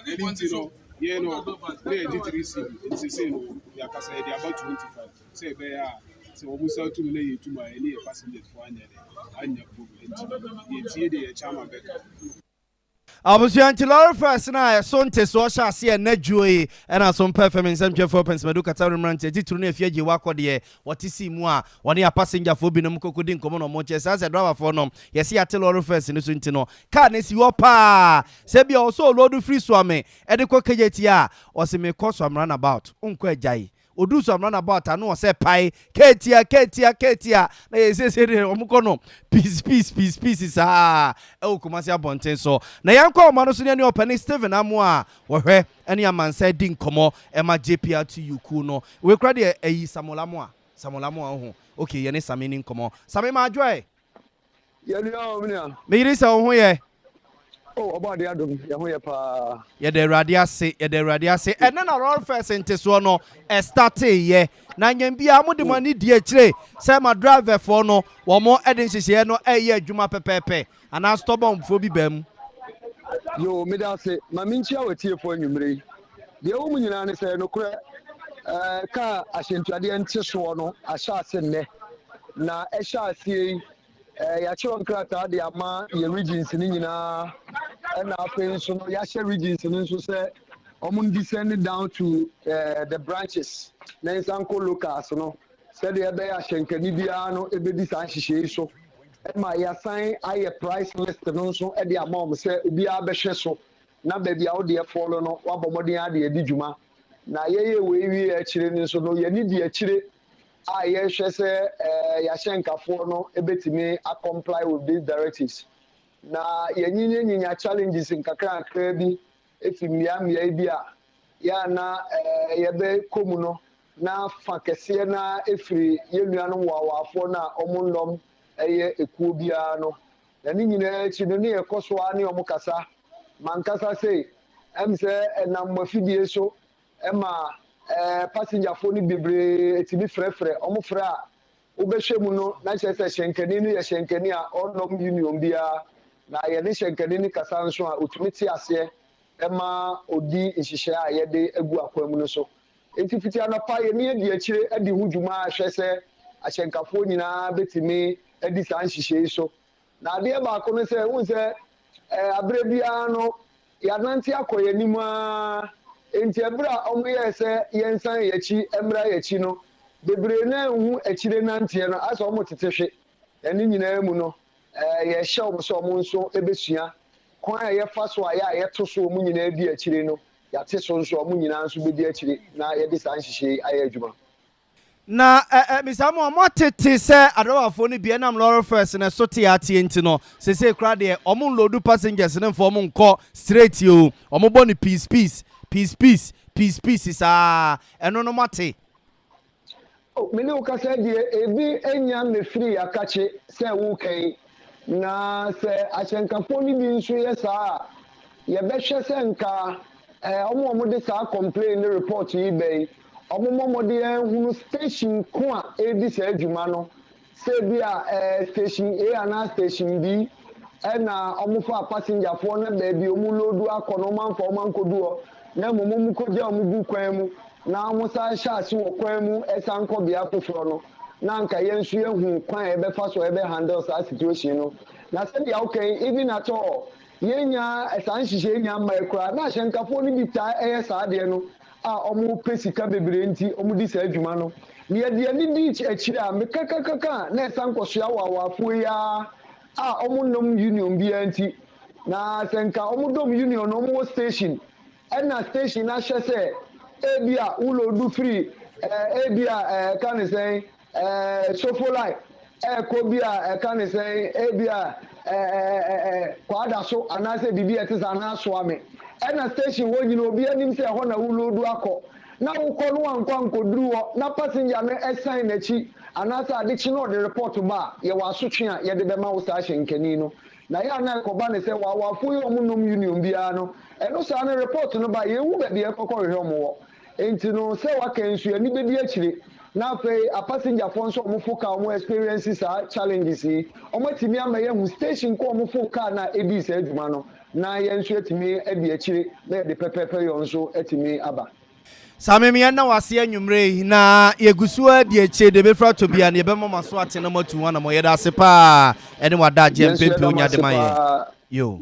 enti no ye no they did receive it's say no ya kasa they about 25 say be ya say obu sa tu na ye tu ma ye passengers for anya problem ye tie de chairman be Abusuanti lawyer first na sonte so sha se na juoyi na so performance am 4 medu kata remrant titru na afia je wakode wote si mu a wone ya passenger fo binom kokodi nkomo no mo che sa se driver fo no yesi ate lawyer first ni so nti no car na si wo pa se bia o so load free so ame e de kokejeti a o se me cost am run about unko ajai odu so am run about anu o se pai ketia na yesi de omuko no peace sa e o komasi abonten so na yanko ma no so ne opani Steven Amoa wo hwe ene amansa di nkomo e ma JPRTU ku no we kra de ayi samolamo ho okay ye ne samini nkomo same ma adwoe ye ni o mnia me yiri se ho ye oh about the adom ye ho ye pa ye de radiase ene na roll first nteso no e start ye na nyam bia mo de mani di akire say ma driver for no wo mo edin hihye no eye adwuma pepepe ana stubborn fo bi bam yo me da se ma minchi awetie fo anwumre de wo mu nyina ne say no kra ka ahyentuade nteso no ahya ase ne na ehya ase ya chiro nkrata de ama ye regions ni nyina na afen so no ya share regions ni nso say omun descend down to the branches na insanko locals no said the be ahyenkani bia no ebedi san hihye so ma ya sign aye price list no so e de amom say obi a behwe so na ba bia wo de follow no wabomodin ade edi dwuma na yeye we wi akire ni so no ye ni di akire a ye hwe say ya hyenkafo no ebetimi a comply with these directives na ye nyinya challenges nkakra akra bi efimia bi a ya na ye be komu no na fa kese na efiri ye nuano wawafo na omundom eye ekuo bia no na ni nyina chi no ne ekoso ani omukasa mankasa sei em se na mafidie so ema passenger fo ni bebre etimi frefre omufre a obehwemu no na chese shenkani ni ye shenkani a onom union bia na ye ne shenkani ni kasa nso a otumiti ase ema odi nhihye a ye de egu akwam no so enti fiti anapa ye ne di akire adi hudwuma ahwe se ahyenkafo nyina betimi edi san nhihye so na de ba ko no se hu se abre bia no ya nanti akoye nima enti abra omo ye se yensan yachi emra yachi no bebre na hu akire nantie no aso omo tetehwe eni nyina mu no ye hye omo so omo nso ebesua kwan ye fa so aya ye to so omo nyina di akire no ya te so nso omo nyina nso bedi akire na ye de san nhihye aya adwuma na Mr. Mo motete say adawafo no bia nam lorry first na so te atie ntino sese kra de omo load passengers ne for omo nko straight yo omo bɔ ne peace sa eno no mate. Oh, mene ukasa die ebi enya mefiri akache se wo kan na se achenkafo ni bi nso ye saa ye behwe se nka omo de saa complain ni report yi bei omo de hunu station ko a edi se adwuma no se bi a station A na station B na omo fa passenger fo na ba bi omo loadu akono manfo mankodu na momo koja omo bu kwan mu na musa shasi wo kwan mu esan ko bia foforo no na nka yensu yehu kwan e be fa so e be handle sa situation no na se bia okay even at all yenya esan hihye nya micro na hyenkafo ni bita sa de no a omo pesika bebre nti omo di sa adwuma no ne ye ni di akire a me kakakaka na esan ko so wa afo ya a omo nom union bia nti na senka omo dom union no omo station na station na hye se ebia ulodu free ebia kan say sofolai kobia kan say ebia kwada so anase bibia tisa na so ame na station wo nyina obi anim say ho na ulodu akọ na ukọ no ankwa nkoduru ho na passenger no esan na chi anase adichi no the report ba ye wasotwe a ye de be ma wo sa hyenkani no na ya na koba ne say wa fu yo munum union bia no eno sa na report no ba ye wu ba bia kokọ hwe mo wo enti no se wa kan su ani bedi akire na fe a passenger fo nso omo foka omo experiences are challenges yi omo timi ama ye hu station ko omo foka na ebi se adwuma no na ye nso etimi edi akire na de pepepe yo nso etimi aba Samemi na wase anwumre na yegusu adi eche de befra to bia na ye be mama so ate na matu wana mo ye da se pa ene wada jempepe onya de maye yo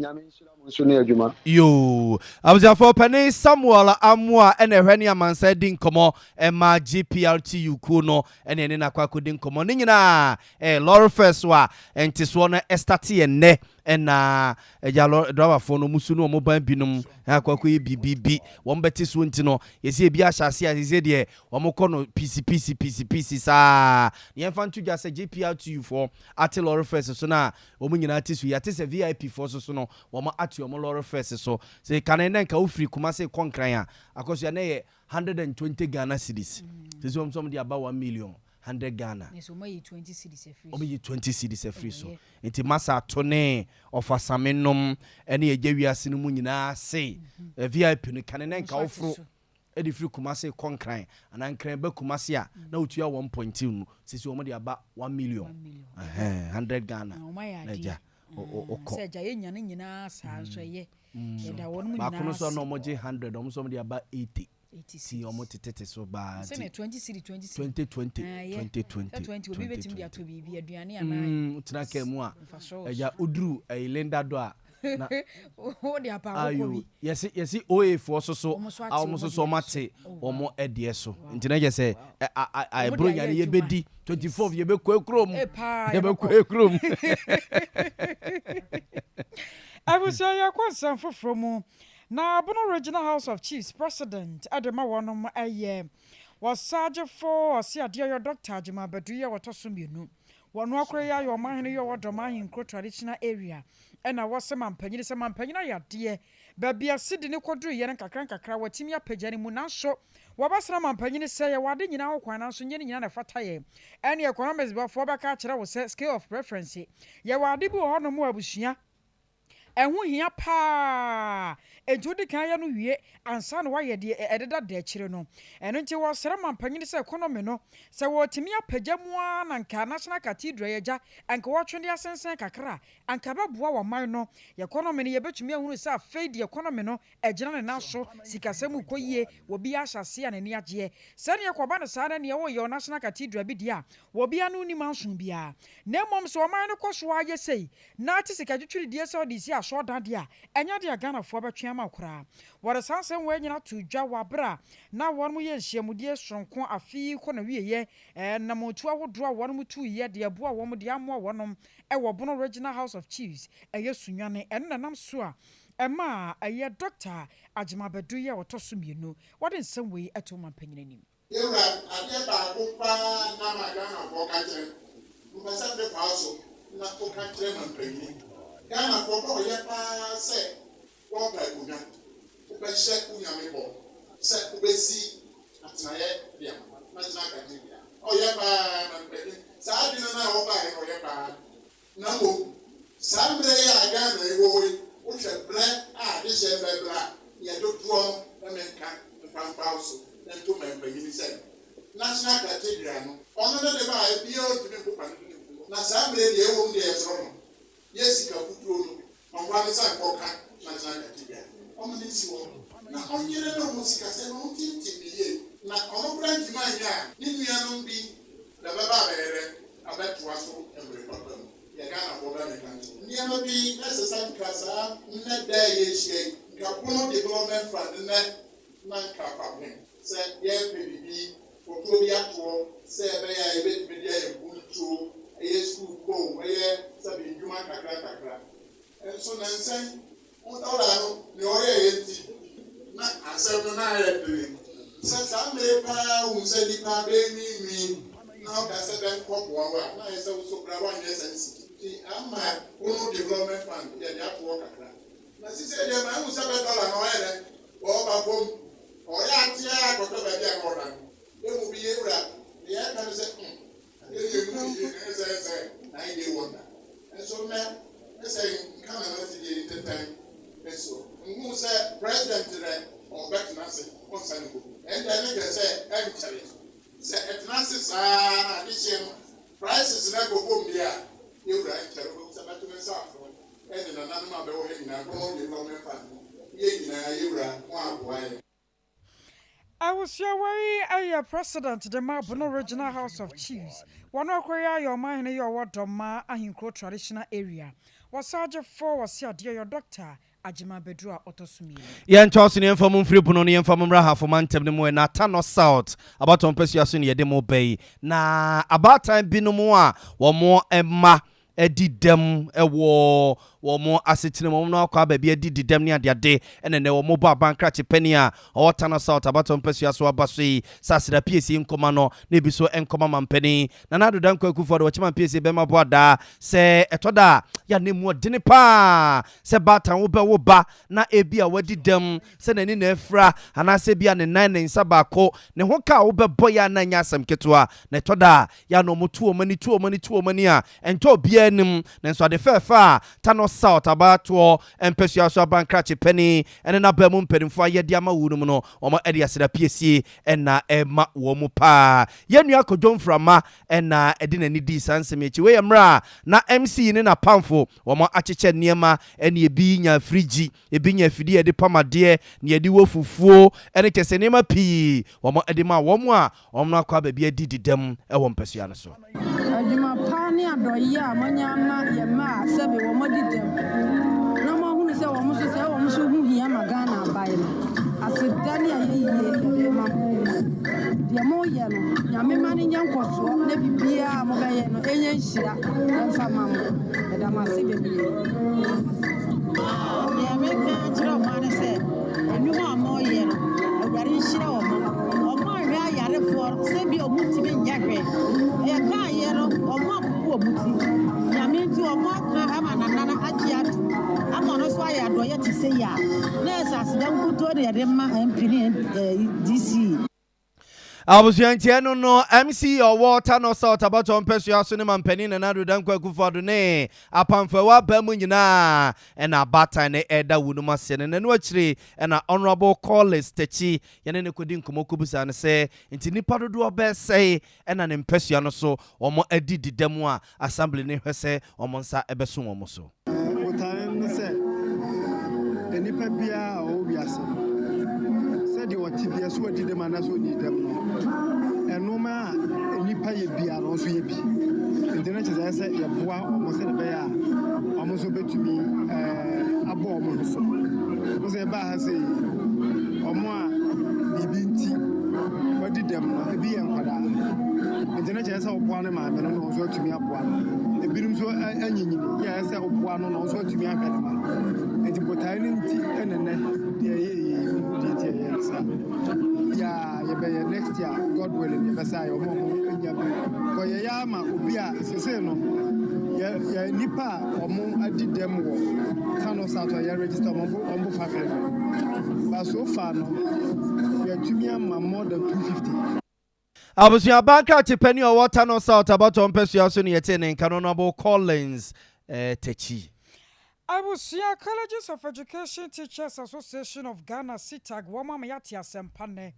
yo abuzafo pani Samuel Amua ene hwani amansa di nkomo ma GPRTU ku no ene ne na kwakodi nkomo ne nyina lorry first wa entiso no estate ne na eja driver fo no musu no mo ban binum akwakoyi bibibi wo mbeti so ntino yesi ebi ahyase yesi de wo mo kɔ no pc sa ye mfa ntugya se GPRTU for at lorry first so na wo mo nyina tisu ya tese VIP for so no wo mo ati wo lorry first so se kanene nka wo free kuma se konkran a akoso ya na ye 120 Ghana cedis sisi wo msom de aba 1 million 100 Ghana. Yes, omo 20 cedis free. Omo 20 cedis free so. Enti masa tone ofa samenom ene ye wiase no mu nyina se VIP no kanene nka ofro edi free kumase konkran anankran ba kumase a na otua 1.2 no sisi omo de aba 1 million 100 Ghana. Naja seja ye nyane nyina sa so ye da won mu nyina ba kuno so no omo je 100 omo so de aba 80 si omo tete so ba 2020 obi betim dia to bi aduane ana utina ka mu a eja oduru Linda do a na o de apa ko bi yesi oa for so omo so mate omo edie so ntina je say I bro nyane ye bedi 24 ye be ko ekrom ye be ko ekrom I was ya konsan foforo mu na Bono Regional House of Chiefs President Adema wonom was sergeant for Siadia your doctor Jima Baduya Watosuminu. One wakre ya your man your wadomahin cro traditional area. And I was some panyina ya dear. Baby a Sydney quadri yan kakranka krawatimia pejani munasho. Wabasra mampanyini say wadi in our quana sunyin yana fataye. Any economics before Bacachra was set scale of preference. Ya wadibu hono muabushia. Ehun hia pa ejudi kan ya no wie ansa no waye de ededa de akire no eno nti wo sere mampanyini se economy no se wo timi apagya mua na nka national cathedral yeja anka wo twende asensen kakra anka baboa wo man no economy ne yebetumi ahunu se afeedi economy no ejina ne naso sikasemu koyie wo bi ahyase anani agye se ne yakoba no sa na ne wo ye national cathedral bi dia wo bia no ni manson bia na mom so man no koso aye sei na ati sikadwetwiri die se odi si aso dan dia enya dia Ghana fo betwe makura wore sansen we nyina to dwa wabra na won mu ye hyiamudie sonko afi ko na wieye na motu ahodo a won mu tu ye de abo a won de amo wonom wo Bono Regional House of Chiefs yesunwane en nanam so a ema aye Dr. Ajima Bedu ye wotoso mienu wode nsem we eto mampanyinanim yewra ade ba baako paa na ma Ghana for country. Mpasa de paaso na for country man pɛyi. Ghana for ko yɛ paa sɛ wo ba gunya. Wo bɛ hyɛ kunyame bɔ. Sɛ wo bɛ si atinaye bia. Na tena ka ti bia. O yɛ paa man pɛyi. Saa di na wo ba yɛ o yɛ paa. Na mo saa mbre ya Ghana yi wo yi. Wo hwɛ brɛ a de hyɛ bɛ bra. Yɛ do drum na menka pampa so. Na to man pɛyi ni sɛ. National cathedral no ono na de ba e bia o tumi ko pan na saa mre de e wo de e tro no yesi ka futuo no onwa ne sa ko ka national cathedral ono ne si wo na onyere no mo sika se no tinti biye na ono branch man ya ni nua no bi da ba ba bere abeto aso emre papa no ye ga na bo ba ne kan ni ama bi necessary kasa na da ye hie ka pono development fund na nka pa me se ye pbb Otobiato, say, I bet me there, Buntu, a school go, where Sabi Juma Kakra. And so Nansen, what all the Oye, not as seven I doing. Said some paper who said the baby me. Now that's a bank pop one. Now it's also 1 year and I'm my own development fund, they have to work. Now she said, I was $7 no or about home, or I got over there. They will be able to say, I did wonder. And so, man, I say, come and let the time. And so, who said, President today, or back to Nancy, one Sunday, and then they say, I'm telling you, say, at Nancy's, this year, prices never go here. You're right, terrible, about to myself. And in another number, in a grown development fund, you're right. I was your way a president, the Mabuno Regional House of Chiefs. One of your mind in your Wadoma and traditional area. Was Sergeant 4 was your dear doctor, Ajima Bedua Otosumi. Yan tossing in from Fripunoni and from Raha for Mantem na Tano South, about on Persuasion Yedemo Bay. Na about time Binomoa, or more Emma. Edi dem ewo wo mo asetine mo na kwa ba bia di dem ne ade de ene ne wo mobile bank crash penny a o tana south abaton pesua so abasoi sasira PSC nkoma no na bi so enkoma mampani na na dodan kwaku for do chima PSC be ma boada se etoda ya ne mu odene pa se batan wo be wo ba na ebi a wadi dem se nani na afra ana se bia ne nan ne nsa ba ko ne ho ka wo be boya na nya asem ketoa na etoda ya no mo tuo mani a ento bia nim nenso ade fefa Tano South abato empesua so bankrache penny ene na ba mu mpedimfo ayede ama wunum no omo ede aseda PSC ena ema wo mu pa yenua kodwom frama ena ede nani di sansem echi we yemra na MC ne na pamfo omo acheche niema ene ebi nya frigi ebi nya fidi ede pamade ne ede wofufuo ene kese niema pi omo ede ma wo mu a omo akwa ba bia dididem e wo mpesua no so adwuma pa ne adoye a manyama ye ma sebe wo modidem na mo hunu se wo so hu hia magana abaye no asedani aye ma de mo ye no nyame ma ne nyankoso na bibia mo be ye no enye nhira emfa ma mo da ma se bebi ya meka chiro ma ne se enu ma mo ye no awari nhira wo mo ahwe ayare for se bi omuti be nyahwe e ka ye no omo apupu omuti nyame nti omo aka ama nanana agye atu ama no so aya doye ti se ya na esase dan kuto de de ma mpini DC Abusuantie no MC Owota no South about on Pesua so ne mampani na nado dan kwaku fodo ne apamfawa ba mu nyina na bata ne eda wunuma se ne no akire na honorable callers techi yene ne kodi nkomo kubusa ne se nti nipa dodo obe sei na ne Pesua no so omo adi didem a assembly ne hwese omo nsa ebeso omo so otan ne se nipa bia o biase de wati bia so adi dem ana so ni dem no enoma nipa ye bia no so ye bi ndena che se ye boa omo se be ya omo so betumi abo omo so se ba ha se omo a bibi nti wadi dem no ebi ye nkwada ndena che se oboa ne ma me no so atumi aboa ebirum so anyinyini ya se oboa no so atumi ahwe ne ma enti botai ne nti enene de ye ya ye be next year God willing you besa yo mo nya bi ko ye ya ma obi a sese no ye nipa omo adi dem wo Kano South ye register omo 500 but so far no ye tumi ama more than 250 Abusua banka chipeni o water no South about on pesua so ne yete ne Honorable Collins Techi. Abusia Colleges of Education Teachers Association of Ghana SITAG wama me yati asempane.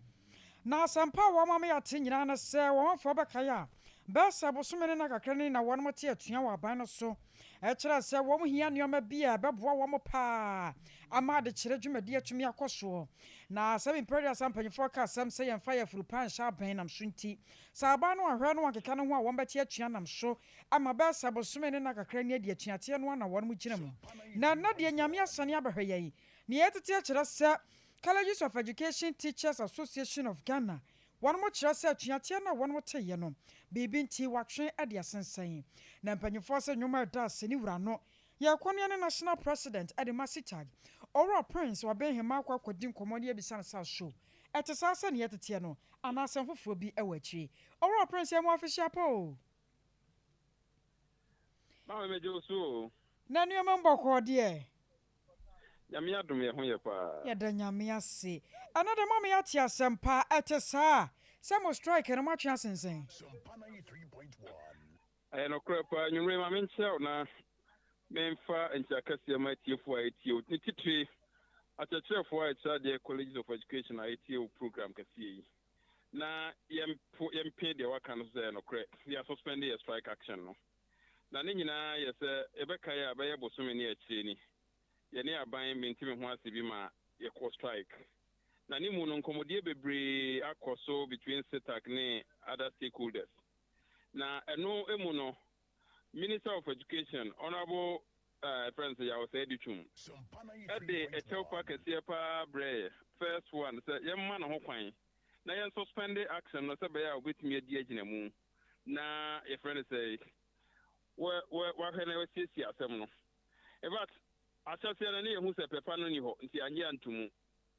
Na asempa wama me yati nyina na se wama fo bekaya. Besa bosumene na kakrani na wonmo te atua wa ban no so. E kire se wom hia nioma bia beboa wom pa. Ama de kire dwumadi atumi akoso. Na seven imperial sampanyfo ka asem se yemfa ya furupan sha ban nam sunti. Sa ban no ahwe no akeka no ho a wom beti atua nam so. Ama besa bosumene na kakrani de atuate no na wonmo gyina mu. Na de nyame asane abahwe yi. Ne yetete kire se Colleges of Education Teachers Association of Ghana. One more chase atuate na one more teye no. Bibi nti watwe ade asensan. Na mpanyefo se nwoma da seni wura no. Ya kwani ne national president ade masitag. Ora prince wa ben hema akwa kwadi nkomoni ebisa sa show. Etesasa ne yetete no. Anasen fofo bi ewachi. Ora prince emu official po. Ma me joso. Na nuoma mbokọ de Nyame adom ye ho ye pa. Ya da nyame ase. Another mama ya tia sempa etesa. Some strike no match asensen. No crap nyumre ma menchel na memfa enchakase ma tiefo aitio. Ni titwe atachefo aitsa de Colleges of Education aitio program kase. Na yempe de waka no say no crap. We are suspending a strike action no. Na ne nyina ye se ebeka ya abaye bosome ne akire ni. Ye ne aban mentime ho ase bi ma ye ko strike. Na ni mu no nkomodie bebre akoso between SETAC ne other stakeholders. Na eno emu no Minister of Education Honorable friends ya o say ditum. Ede e telpa kese pa bre first one say yemma na ho kwan. Na yen suspend action no say be ya obetimi adi agina mu. Na e friend say wa hene we sisi asem no. But asase na ne hu se pepa no ni ho nti anye antumu.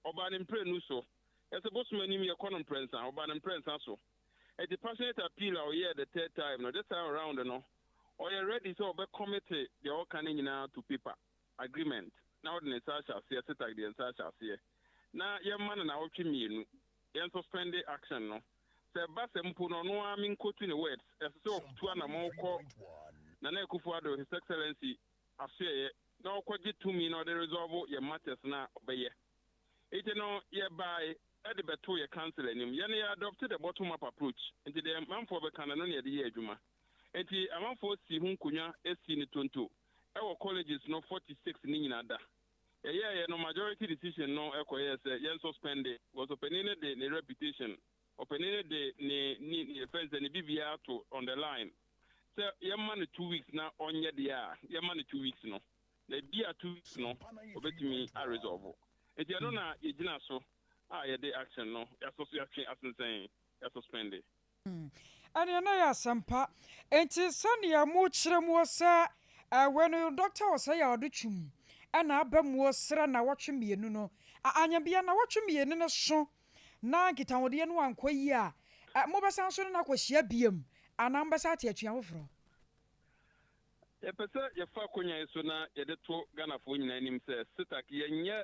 Oba ne mpre nu so. Ese bosumani mi econom prensa oba ne prensa so. A passionate appeal or yeah the third time no this time around no. Or you ready so be committee the all can to paper agreement. Now the shall see set like the shall see. Now your man and our chimney yen suspend the action no. Say bass mpo no I mean quote in the words as so two and more call Nana Kufuado His Excellency after no quite 2 million or the resolve your matters now obey. It no by at the beto your council and him. Yanni adopted a bottom up approach into the man for the canon the year Juma. And the amount for si hunkunya esi ni tonto. Our colleges no 46 ninada. Yeah, no majority decision no echo yes yen suspend was opening the reputation. Opening the friends and the BBR to on the line. So your man 2 weeks now on your your man 2 weeks no. The beer 2 weeks no obey me a resolve. If you don't know, you so yeah, the action no, association as saying, suspended. And you know, ya sampa. And to Sunday, a much was when your doctor was say, I'll do chum. And I bem was serana watching me, no. I be an watching me in a show. Now get on the one quay. At Mobile Sanson, I was share beam. And I'm beside you. Yeah, but your Faconia is so now, the two Ghana for him says, Sitak, yeah.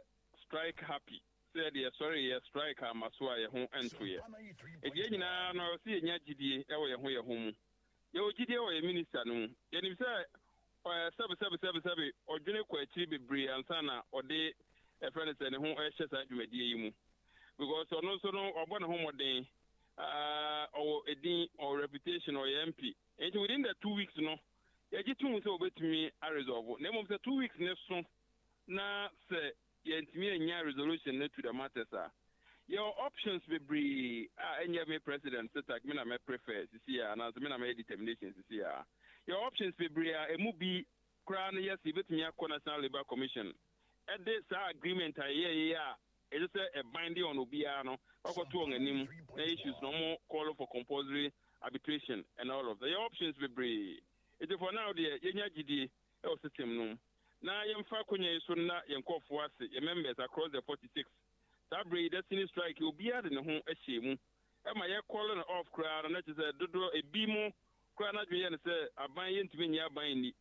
Strike happy. Said sorry, strike maswa ye home entry. Again now no see nya gidi e wo ye ho ye home. Ye o gidi e wo ye minister no. Ye nim say 777 odwene kwa akiri bebre ansa na ode e friend say ne ho e hye sa dwumadie yi mu. Because ono so no obo ne ho moden or edin or reputation or MP. And within the 2 weeks no, ye gitum say obetumi a resolve. Na mom say 2 weeks ne so na say yentimi enya resolution to the matter sir. Your options be free any president SETAC me na me prefer this year and as me na me determination this year. Your options be free e mu bi kra no yes betimi akọ National Labour Commission. E this agreement it is a binding on obia no okoto on anim na issues no more call for compulsory arbitration and all of that. Your options be free. It for now the yenya gidi e system no. Now, Yamfa Kunya is na Yankofuasi, members across the 46. Sabri, destiny strike, you'll be at in the home a shame. Emma ye calling off crowd and that is a dodo a bimo crowd not be and say a buying to me buying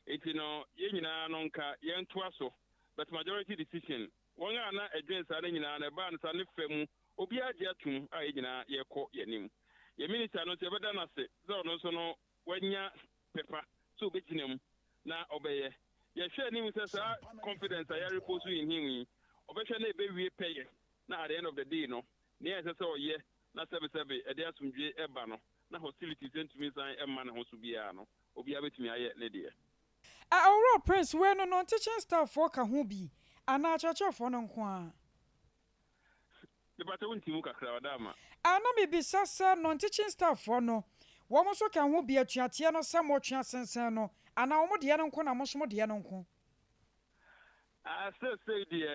it nonka yen twaso but majority decision one na against any na ban san femu obi agye atum a yina ye kɔ yanim ye minister no te beda na se so no so no wanya pepa so betinam na obeye ye hwɛ nim sɛ sa confidence a ye repose in him obehwɛ na ebe wie peye na at the end of the day no ne yɛ sɛ ɔyɛ na sɛbesɛbe ɛde asomdwe ɛba no na hostilities ntumi san ɛma ne ho so biara no obi abetumi ayɛ ne deɛ Aurora Prince we no teaching staff for ka ho bi ana church for no nko a the bata wonti mu kakra wadama ana me bi sasa non teaching staff for no wo mo so ka ho bi atuatea no sɛ mo twea sensen no ana wo mo de no nko na mo so mo de no nko say deɛ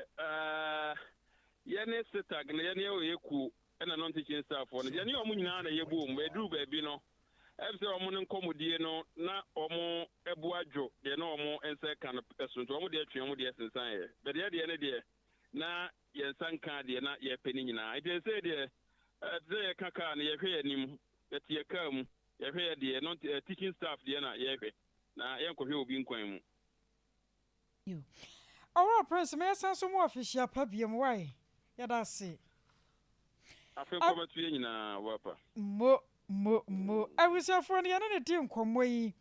yɛne setag na yɛne yɛ ku ɛna non teaching staff for no yɛne ɔmo nyinaa na yɛbu mu eduru baabi no ɛbsɛ ɔmo ne nkɔmodie no na ɔmo ɛbu adwo deɛ na ɔmo ɛnsɛ ka no ɛso nti ɔmo deɛ twe ɔmo deɛ sensan yɛ bɛde yɛdeɛ ne deɛ na yɛnsa nka deɛ na yɛpɛ ne nyinaa nti sɛ deɛ sɛ yɛka kaa no yɛhwɛ yɛnim yɛte yɛkaa mu yɛhwɛ yɛ deɛ non teaching staff deɛ na yɛhwɛ na yɛnkɔhwɛ obi nkwan mu Aurora Prince me yɛsan so mu official pa biem why yɛda se afɛ kɔbɛto yɛ nyinaa wapa mo awusiafo no yɛne ne di nkɔmmɔ yi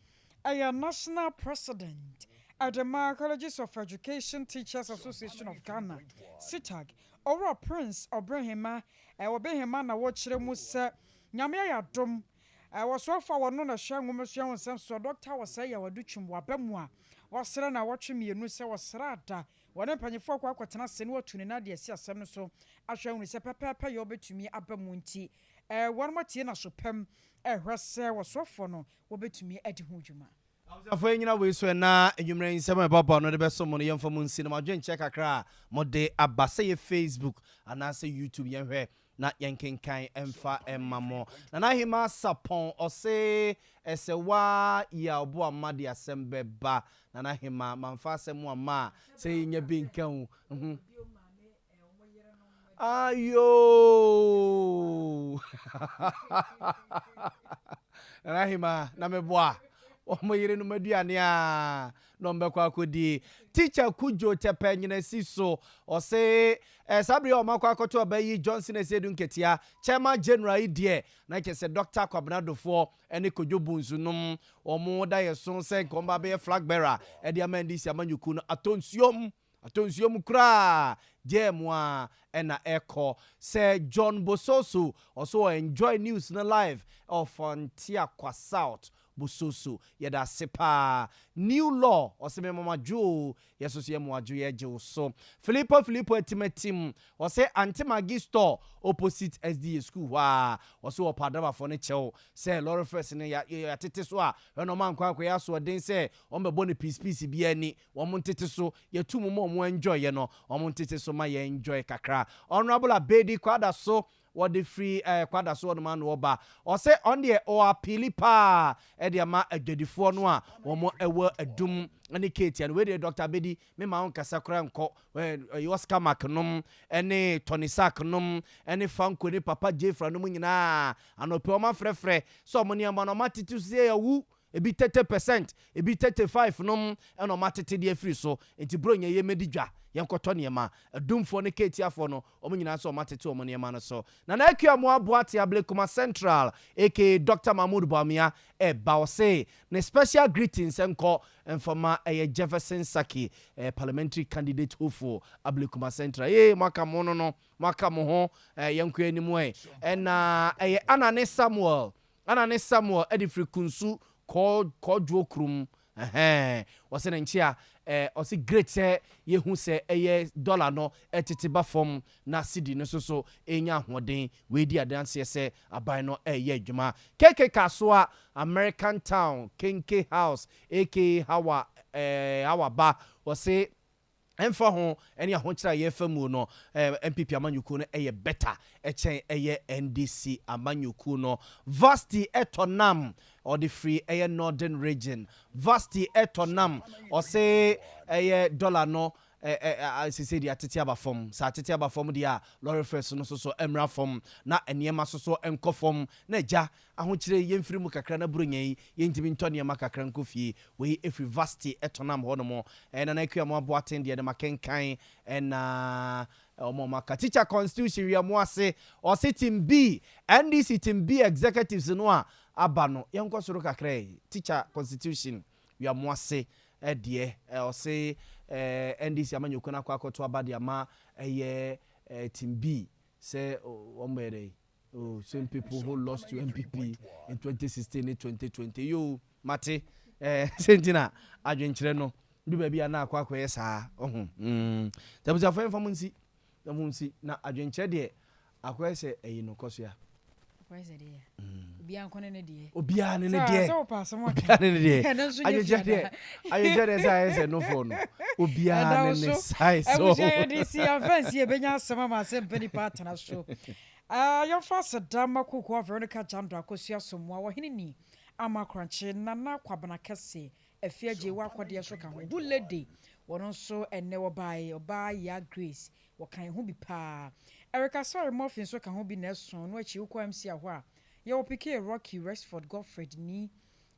ɛyɛ national president at the Colleges of Education Teachers Association of Ghana SITAG Aurora Prince Obrahima Obehima na wɔkyerɛ mu sɛ nyame ayɛ adom wɔsoafa wɔno na hwɛ nwomesua wo nsɛm so doctor wɔ sɛ yɛ wadutwum waba mu a wɔsrɛ na wɔtwe mmienu sɛ wɔsrɛ ada wɔne mpanyefo akɔ akɔtena se ne wɔtu ne nade asi asɛm no so ahwɛ hu sɛ pɛpɛpɛ yɛ wɔbɛtumi aba mu nti wɔn matie na so pɛm ɛhwɛ sɛ wɔsoafo no wɔbɛtumi adi ho dwuma afọ enyina we so na enwumre nsɛm ɛbaba no de bɛso mo no yɛmfa mu nsi no madwen check akra mo de abasa ye Facebook anase YouTube yɛhwɛ na yɛnkenkan ɛmfa ɛma mo na hima sapon ɔse ɛsɛwa ya obo amade asɛm bɛba na hima manfa asɛm ama sɛ nya binkan ayo na hima na meboa omo yire no maduane a no mbekwa akodi teacher kujo tepe nyina siso o se sabri o makwa akoto obayi Johnson esedu nketia chairman general idie na kese Dr. Kwabnadofo ene kojo bunzu num omo da yeso se komba be flag bearer e dia mandi si amanyuku no atonsuom kra jemwa ena eko se John Bososo also enjoy news na live of Antia Kwa South Busoso yeda sepa new law oseme mama jo yeso ye moajo ye je so Filippo etimetim o se anti-magi store opposite SDA school wa o se opadaba for ne chew se lorry first ne ya tete so a no man kwa ya so den se o mbebo ne peace bi ani o mo tete so ye tu mo enjoy ye no o mo tete so ma ye enjoy kakra honorable Abedi kwada so what the free kwada so no man oba o say on the o apili pa e de ma agedifo no a wo mo ewo adum ani Kate and we the Dr. Bedi me ma on kasa kra nko Oscar Macnom ene Tony Sack nom ene Fanko ni Papa Jeffra no nyina anope o ma frefre so mo ni ama no matitu se yawu ebi 30% ebi 35 nom eno matete de afiri so enti bro nya ye medidwa yenkoto niema adumfo ne ketiafo no omo nyina so matete omo niema no so na na akua mo aboate Ablekuma Central aka Dr. Mahmoud Bamia baose ne special greetings enko enfoma Jefferson Saki parliamentary candidate for Ablekuma Central maka mo no maka mo ho yenko animu na Anane Samuel edifri kunsu kodwo krum wose na nchia osi great se yehu se dollar no etitiba form na cedi no so enya hoden we di adanse se aban no adwuma keke kasoa American Town Kenke House aka Hawa ba wose emfa ho ene ahokyira ye famu no MPP amanyuku no better echen NDC amanyuku no vasti etonam or the free northern region vasti etonam or say dollar no sisi dia tete aba fam sa tete aba fam dia lorry first no so emra fam na eniema so enko fam na ja ahokyere yemfiri mu kakra na buronyi yentimi nto niema kakra nkofie we every vasti etonam honomo na akua mo aboaten dia de makenkan na omo maka teacher constitution wi amoase o team B NDC team B executives no a aba no yenko soro kakra teacher constitution wi amoase de o say NDC amanyokuna kwa akoto abade ama team B say omere same people who lost to MPP in 2016 and 2020 yo mate sentina adwenkyere no bi ba bia na akwa yesa tabuza fa enfamunsi namunsi na adwenkyere de akwa se no koso ya akwa se de obia nkone ne de obia ne de so pass mo obia ne de adwenkyere say no for no obia ne sai so e si afansi e benya asema ma se mpani partner show your first dama kuku Veronica Jandra kosia somwa wo hinini amakranche nana kwabana kese efiaje wa kwade so ka ho good lady wono so enne wo oba ya Grace wo kan ho bi pa Erica sorry morphine so ka ho bi na so no achi ukwa MC aho a ye wo pike Rocky Westford Godfred ni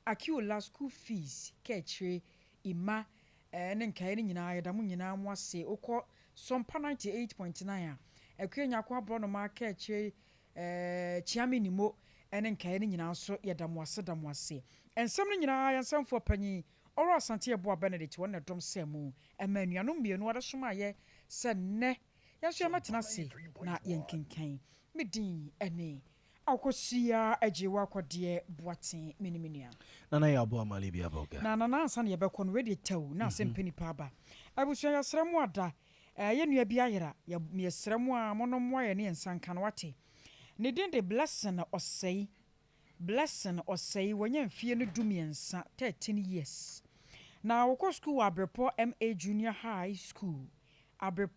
Akiola school fees kechre ima ne nkae ni nyina ya damu nyina mo ase ukọ Sompa 98.9 a ekwenya kwa bro no market che chiame nimo ene nkae ni nyina so yedamo ase ensem ni nyina yansamfo panyi oro asante ebo Benedict won na dom semu emanuanu mienu wada soma ye se ne yanso yamatena se na yenkenkan medin ene akosia ajewa akode boaten minimia nana ya abo amali bia boga na ansa ne yebekọ no ready taw na asempeni pa ba abusu yasremu ada ye nua bi ayera ya miesremu a monomwa ye ne nsanka no wate ne den de blessing wonya mfie no dumiensa 13 years na woko school Abrepo MA Junior High School Abrepo